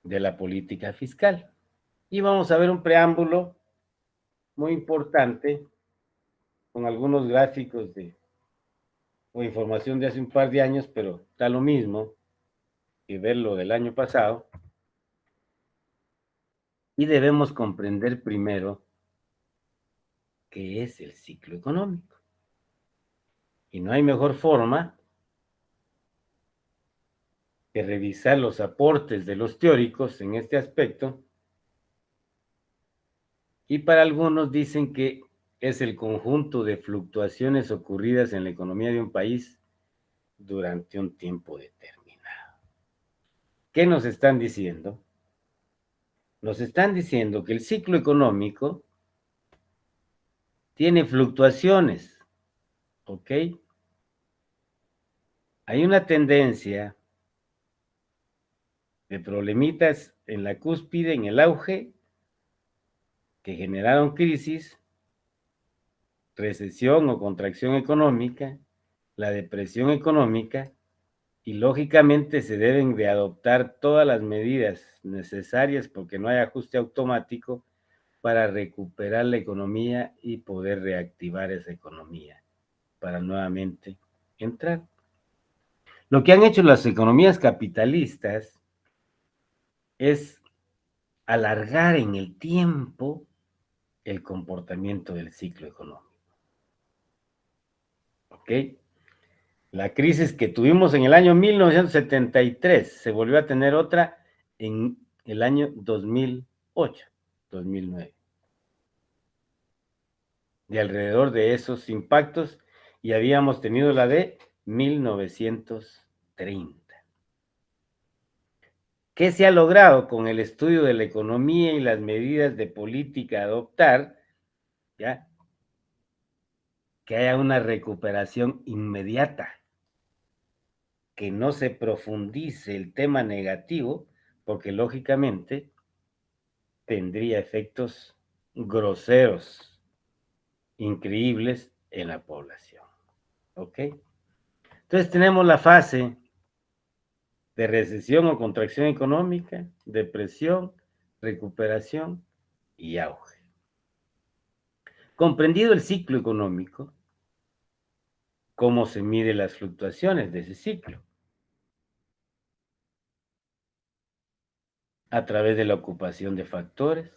de la política fiscal. Y vamos a ver un preámbulo muy importante con algunos gráficos o información de hace un par de años, pero da lo mismo que ver lo del año pasado. Y debemos comprender primero qué es el ciclo económico. Y no hay mejor forma que revisar los aportes de los teóricos en este aspecto. Y para algunos dicen que es el conjunto de fluctuaciones ocurridas en la economía de un país durante un tiempo determinado. ¿Qué nos están diciendo? Nos están diciendo que el ciclo económico tiene fluctuaciones, ¿ok? Hay una tendencia de problemitas en la cúspide, en el auge, que generaron crisis, recesión o contracción económica, la depresión económica, y lógicamente se deben de adoptar todas las medidas necesarias porque no hay ajuste automático para recuperar la economía y poder reactivar esa economía para nuevamente entrar. Lo que han hecho las economías capitalistas es alargar en el tiempo el comportamiento del ciclo económico. ¿Ok? La crisis que tuvimos en el año 1973 se volvió a tener otra en el año 2008, 2009. De alrededor de esos impactos, y habíamos tenido la de 1930. ¿Qué se ha logrado con el estudio de la economía y las medidas de política a adoptar? ¿Ya? Que haya una recuperación inmediata, que no se profundice el tema negativo, porque lógicamente tendría efectos groseros, increíbles en la población. ¿Ok? Entonces tenemos la fase de recesión o contracción económica, depresión, recuperación y auge. Comprendido el ciclo económico, ¿cómo se miden las fluctuaciones de ese ciclo? A través de la ocupación de factores,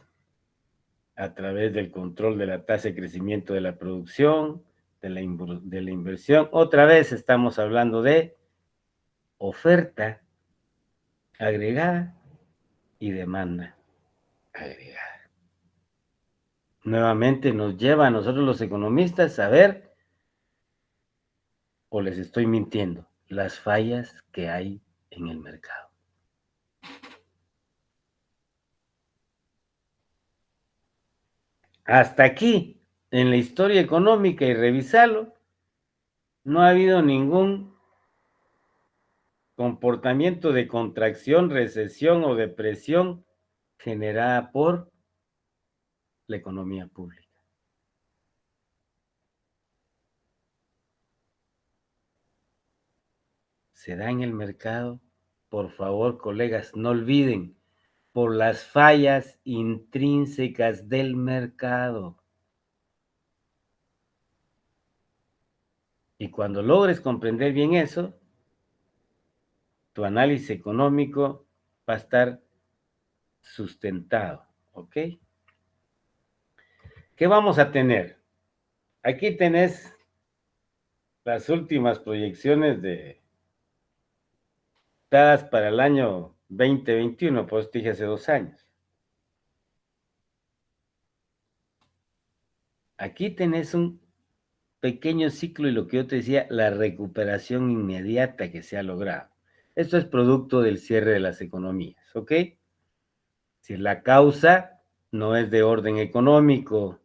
a través del control de la tasa de crecimiento de la producción, de la inversión. Otra vez estamos hablando de oferta agregada y demanda agregada. Nuevamente nos lleva a nosotros los economistas a ver, o les estoy mintiendo, las fallas que hay en el mercado. Hasta aquí, en la historia económica y revisarlo, no ha habido ningún comportamiento de contracción, recesión o depresión generada por la economía pública. Se da en el mercado, por favor, colegas, no olviden, por las fallas intrínsecas del mercado. Y cuando logres comprender bien eso, tu análisis económico va a estar sustentado, ¿ok? ¿Qué vamos a tener? Aquí tenés las últimas proyecciones dadas para el año 2021, pues dije hace 2 años. Aquí tenés un pequeño ciclo y lo que yo te decía, la recuperación inmediata que se ha logrado. Esto es producto del cierre de las economías, ¿ok? Si la causa no es de orden económico,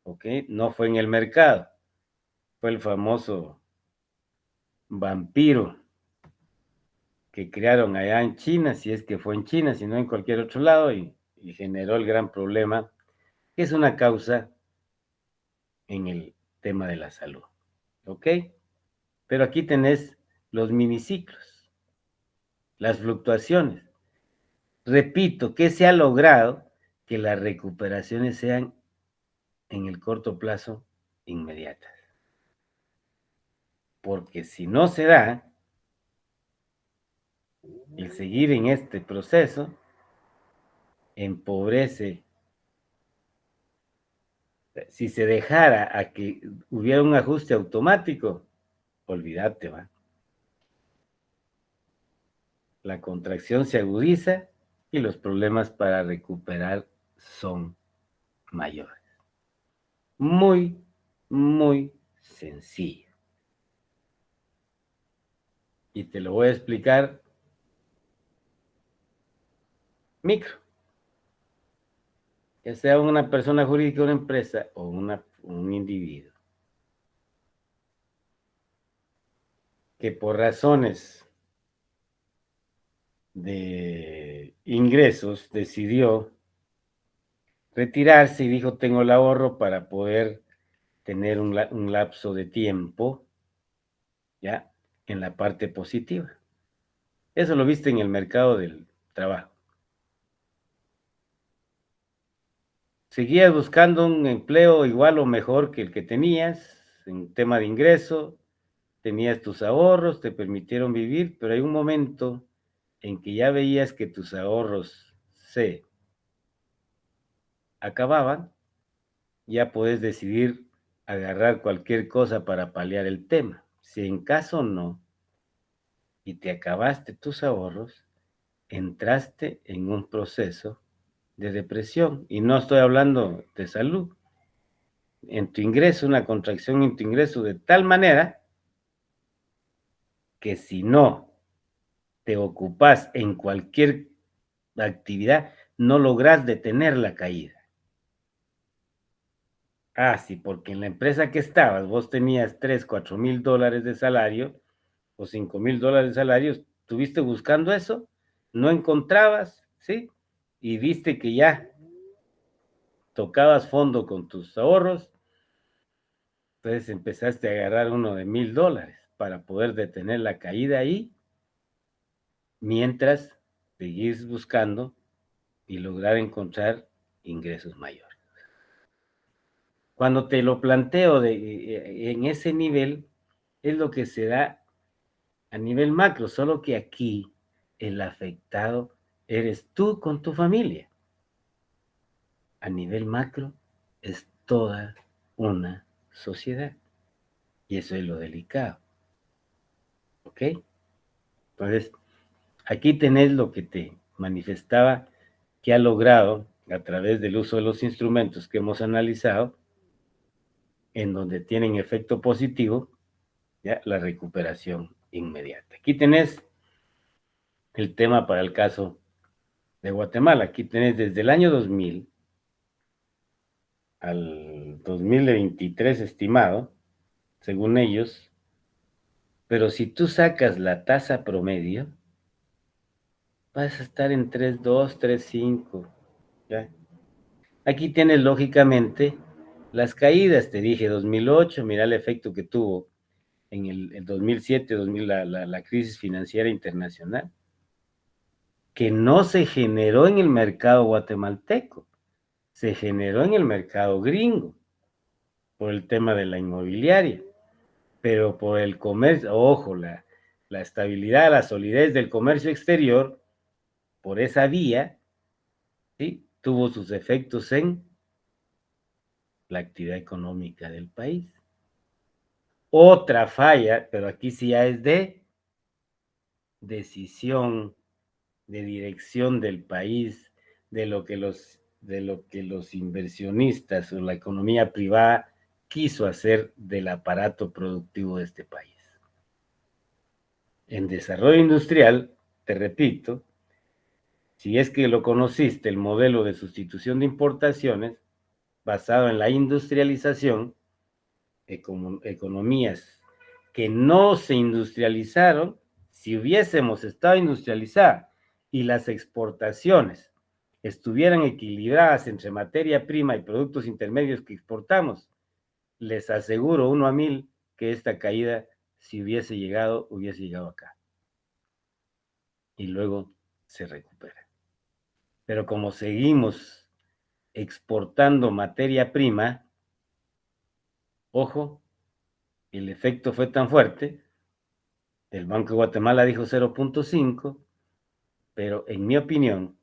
¿ok? No fue en el mercado, fue el famoso vampiro que crearon allá en China, si es que fue en China, si no en cualquier otro lado, y generó el gran problema, que es una causa en el tema de la salud, ¿ok? Pero aquí tenés los miniciclos, las fluctuaciones. repito, ¿qué se ha logrado? Que las recuperaciones sean en el corto plazo inmediatas. Porque si no se da, el seguir en este proceso empobrece. Si se dejara a que hubiera un ajuste automático, olvídate, va. La contracción se agudiza y los problemas para recuperar son mayores. Muy, muy sencillo. Y te lo voy a explicar micro. Ya sea una persona jurídica, una empresa o un individuo. Que por razones de ingresos decidió retirarse y dijo, tengo el ahorro para poder tener un lapso de tiempo, ¿ya? En la parte positiva. Eso lo viste en el mercado del trabajo. Seguías buscando un empleo igual o mejor que el que tenías, en tema de ingreso, tenías tus ahorros, te permitieron vivir, pero hay un momento en que ya veías que tus ahorros se acababan, ya puedes decidir agarrar cualquier cosa para paliar el tema. Si en caso no, y te acabaste tus ahorros, entraste en un proceso de depresión. Y no estoy hablando de salud. En tu ingreso, una contracción en tu ingreso de tal manera que si no te ocupas en cualquier actividad, no logras detener la caída. Ah, sí, porque en la empresa que estabas, vos tenías 3, 4 mil dólares de salario o 5 mil dólares de salario, estuviste buscando eso, no encontrabas, ¿sí? Y viste que ya tocabas fondo con tus ahorros, entonces empezaste a agarrar uno de 1,000 dólares para poder detener la caída ahí, mientras seguís buscando y lograr encontrar ingresos mayores. Cuando te lo planteo en ese nivel, es lo que se da a nivel macro, solo que aquí el afectado eres tú con tu familia. A nivel macro es toda una sociedad. Y eso es lo delicado. ¿Ok? Entonces, aquí tenés lo que te manifestaba que ha logrado a través del uso de los instrumentos que hemos analizado, en donde tienen efecto positivo, ¿ya? La recuperación inmediata. Aquí tenés el tema para el caso de Guatemala. Aquí tenés desde el año 2000 al 2023 estimado, según ellos, pero si tú sacas la tasa promedio, vas a estar en 3.2, 3.5, ¿ya? Aquí tienes lógicamente las caídas, te dije 2008, mira el efecto que tuvo en el 2007, 2000, la crisis financiera internacional, que no se generó en el mercado guatemalteco, se generó en el mercado gringo, por el tema de la inmobiliaria, pero por el comercio, ojo, la estabilidad, la solidez del comercio exterior, por esa vía, ¿sí? Tuvo sus efectos en la actividad económica del país. Otra falla, pero aquí sí ya es de decisión, de dirección del país, de lo que los inversionistas o la economía privada quiso hacer del aparato productivo de este país. En desarrollo industrial, te repito, si es que lo conociste, el modelo de sustitución de importaciones, basado en la industrialización, economías que no se industrializaron, si hubiésemos estado industrializadas y las exportaciones estuvieran equilibradas entre materia prima y productos intermedios que exportamos, les aseguro 1 a 1000 que esta caída, si hubiese llegado acá. Y luego se recupera. Pero como seguimos exportando materia prima, ojo, el efecto fue tan fuerte, el Banco de Guatemala dijo 0.5, pero en mi opinión,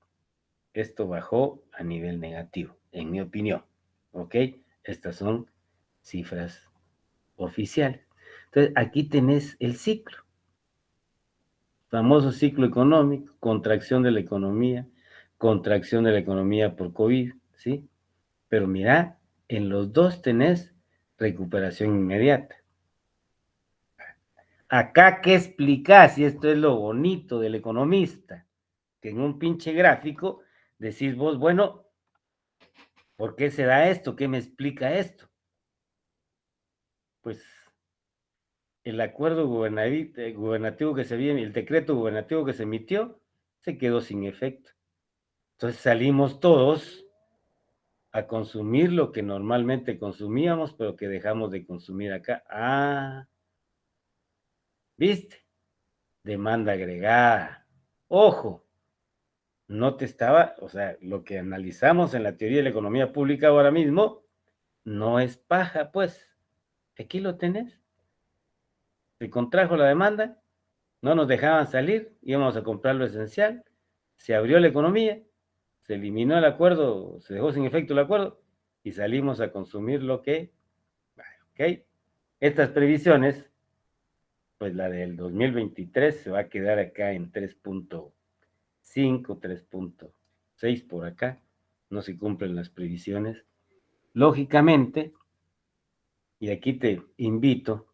esto bajó a nivel negativo, en mi opinión, ¿ok? Estas son cifras oficiales. Entonces, aquí tenés el ciclo, famoso ciclo económico, contracción de la economía por COVID, ¿sí? Pero mira, en los dos tenés recuperación inmediata. Acá, ¿qué explicás? Y esto es lo bonito del economista, que en un pinche gráfico decís vos, bueno, ¿por qué se da esto? ¿Qué me explica esto? Pues el acuerdo gubernativo que se viene, el decreto gubernativo que se emitió, se quedó sin efecto. Entonces salimos todos a consumir lo que normalmente consumíamos, pero que dejamos de consumir acá. Ah, ¿viste? Demanda agregada. Ojo, no te estaba, o sea, lo que analizamos en la teoría de la economía pública ahora mismo no es paja, pues. Aquí lo tenés. Se contrajo la demanda, no nos dejaban salir, íbamos a comprar lo esencial, se abrió la economía, se eliminó el acuerdo, se dejó sin efecto el acuerdo y salimos a consumir lo que, ok. Estas previsiones, pues la del 2023 se va a quedar acá en 3.5, 3.6 por acá, no se cumplen las previsiones. Lógicamente, y aquí te invito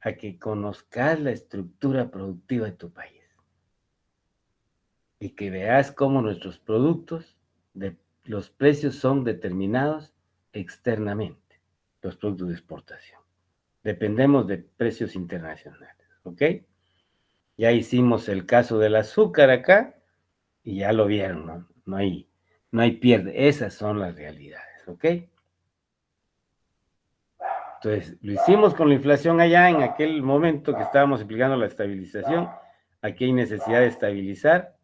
a que conozcas la estructura productiva de tu país y que veas cómo nuestros productos, los precios son determinados externamente, los productos de exportación. Dependemos de precios internacionales, ¿ok? Ya hicimos el caso del azúcar acá y ya lo vieron, ¿no? No hay pierde, esas son las realidades, ¿ok? Entonces, lo hicimos con la inflación allá en aquel momento que estábamos explicando la estabilización. Aquí hay necesidad de estabilizar.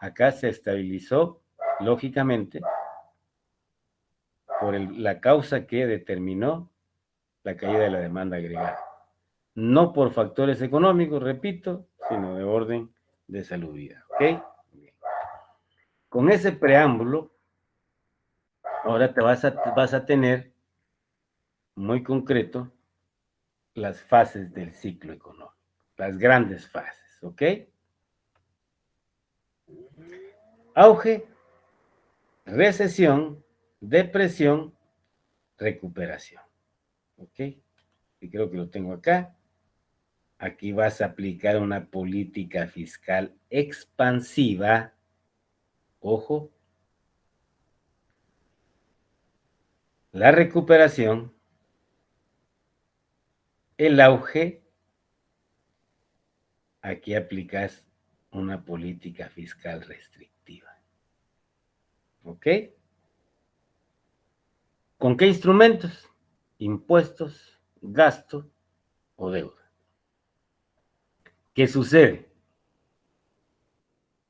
Acá se estabilizó, lógicamente, por la causa que determinó la caída de la demanda agregada. No por factores económicos, repito, sino de orden de salubridad. ¿Ok? Bien. Con ese preámbulo, ahora te vas a tener muy concreto las fases del ciclo económico, las grandes fases, ¿ok? Auge, recesión, depresión, recuperación, ¿ok? Y creo que lo tengo acá. Aquí vas a aplicar una política fiscal expansiva, ojo, la recuperación, el auge, aquí aplicas una política fiscal restrictiva. ¿Ok? ¿Con qué instrumentos? Impuestos, gasto o deuda. ¿Qué sucede?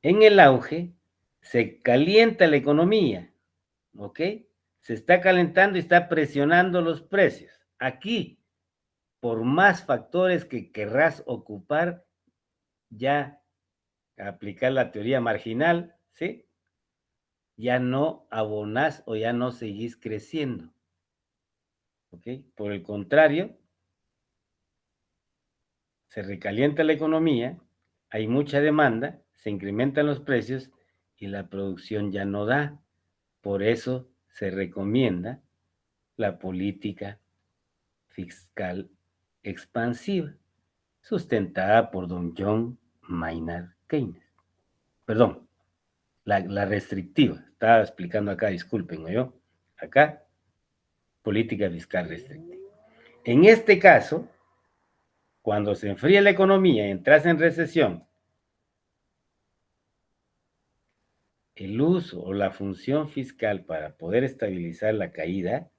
En el auge se calienta la economía, ¿ok? Se está calentando y está presionando los precios. Aquí, por más factores que querrás ocupar, ya aplicar la teoría marginal, ¿sí? Ya no abonás o ya no seguís creciendo. ¿Ok? Por el contrario, se recalienta la economía, hay mucha demanda, se incrementan los precios y la producción ya no da. Por eso se recomienda la política fiscal expansiva, sustentada por don John Maynard Keynes. Perdón, la restrictiva. Estaba explicando acá, discúlpenme yo. Acá, política fiscal restrictiva. En este caso, cuando se enfría la economía y entras en recesión, el uso o la función fiscal para poder estabilizar la caída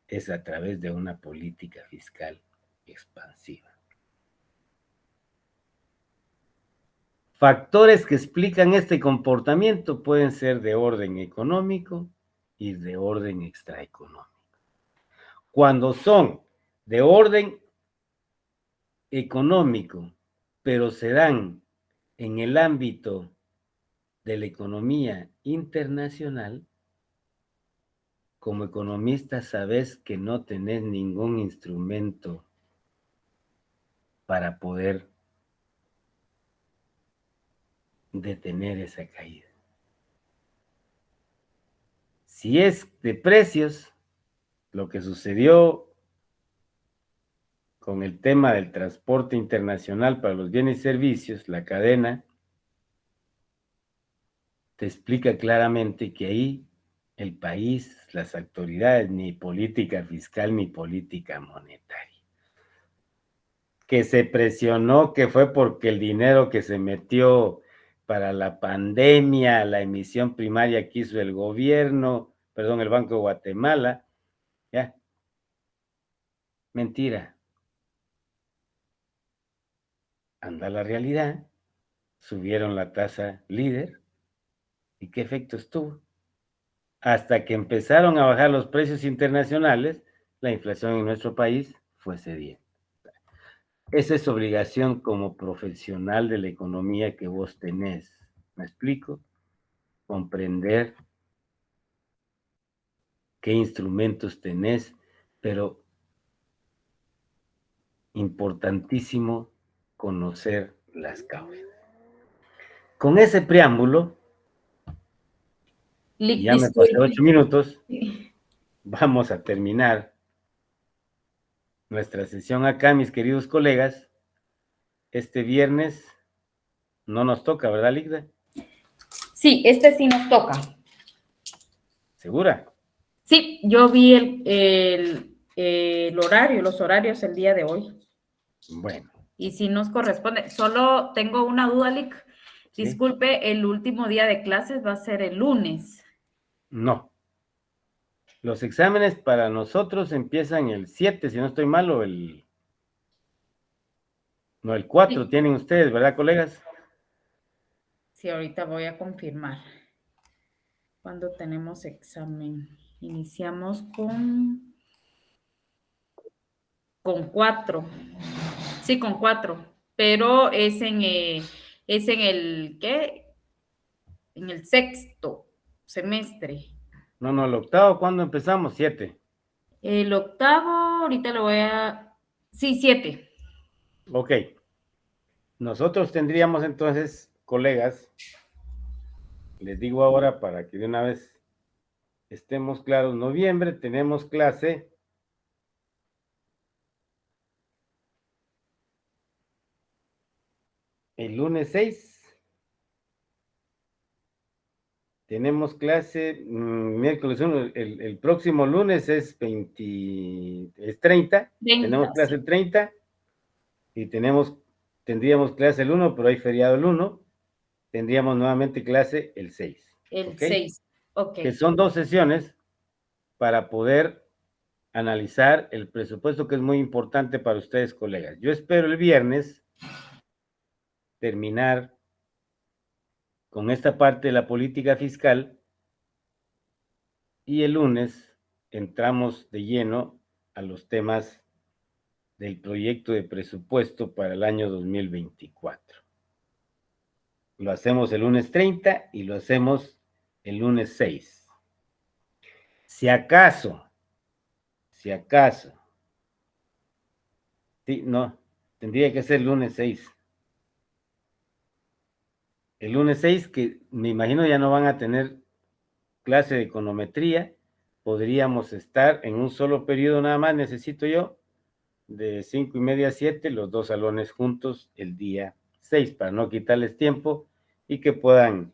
es a través de una política fiscal expansiva. Factores que explican este comportamiento pueden ser de orden económico y de orden extraeconómico. Cuando son de orden económico, pero se dan en el ámbito de la economía internacional, como economista sabes que no tenés ningún instrumento para poder detener esa caída. Si es de precios, lo que sucedió con el tema del transporte internacional para los bienes y servicios, la cadena, te explica claramente que ahí el país, las autoridades, ni política fiscal ni política monetaria. Que se presionó, que fue porque el dinero que se metió para la pandemia, la emisión primaria que hizo el gobierno, perdón, el Banco de Guatemala, ya, mentira. Anda la realidad, subieron la tasa líder, ¿y qué efectos tuvo? Hasta que empezaron a bajar los precios internacionales, la inflación en nuestro país fue cediendo. Esa es obligación como profesional de la economía que vos tenés. ¿Me explico? Comprender qué instrumentos tenés, pero importantísimo conocer las causas. Con ese preámbulo, y ya me pasé 8 minutos, vamos a terminar nuestra sesión acá, mis queridos colegas. Este viernes no nos toca, ¿verdad, Ligda? Sí, este sí nos toca. ¿Segura? Sí, yo vi el horario, los horarios el día de hoy. Bueno. Y si nos corresponde, solo tengo una duda, Lic. ¿Sí? Disculpe, el último día de clases va a ser el lunes. No. Los exámenes para nosotros empiezan el 7, si no estoy mal, o el 4 Sí. tienen ustedes, ¿verdad, colegas? Sí, ahorita voy a confirmar. ¿Cuándo tenemos examen? Iniciamos con 4. Sí, con 4. Pero es en el, ¿qué? En el 6º semestre. No, el octavo, ¿cuándo empezamos? 7. El octavo, ahorita lo voy a... Sí, 7. Ok. Nosotros tendríamos entonces, colegas, les digo ahora para que de una vez estemos claros, noviembre tenemos clase el lunes 6. Tenemos clase miércoles 1, el próximo lunes es 30. Tenemos clase el 30 y tendríamos clase el 1, pero hay feriado el 1. Tendríamos nuevamente clase el 6. El 6, ok. Que son 2 sesiones para poder analizar el presupuesto, que es muy importante para ustedes, colegas. Yo espero el viernes terminar con esta parte de la política fiscal y el lunes entramos de lleno a los temas del proyecto de presupuesto para el año 2024. Lo hacemos el lunes 30 y lo hacemos el lunes 6. Si acaso, sí, no, tendría que ser el lunes 6. El lunes 6, que me imagino ya no van a tener clase de econometría, podríamos estar en un solo periodo nada más, necesito yo, de 5:30 a 7, los 2 salones juntos el día 6, para no quitarles tiempo y que puedan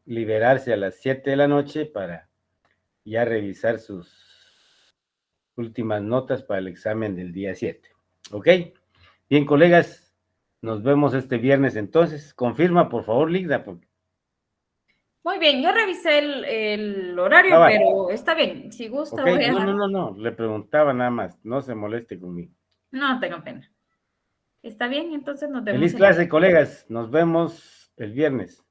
liberarse a las 7 de la noche para ya revisar sus últimas notas para el examen del día 7. ¿Ok? Bien, colegas, nos vemos este viernes entonces. Confirma, por favor, Ligda. Porque... Muy bien, yo revisé el horario, vale. pero está bien. Si gusta, Okay. voy a... No, le preguntaba nada más. No se moleste conmigo. No tengo pena. Está bien, entonces nos vemos. Feliz clase, colegas. Nos vemos el viernes.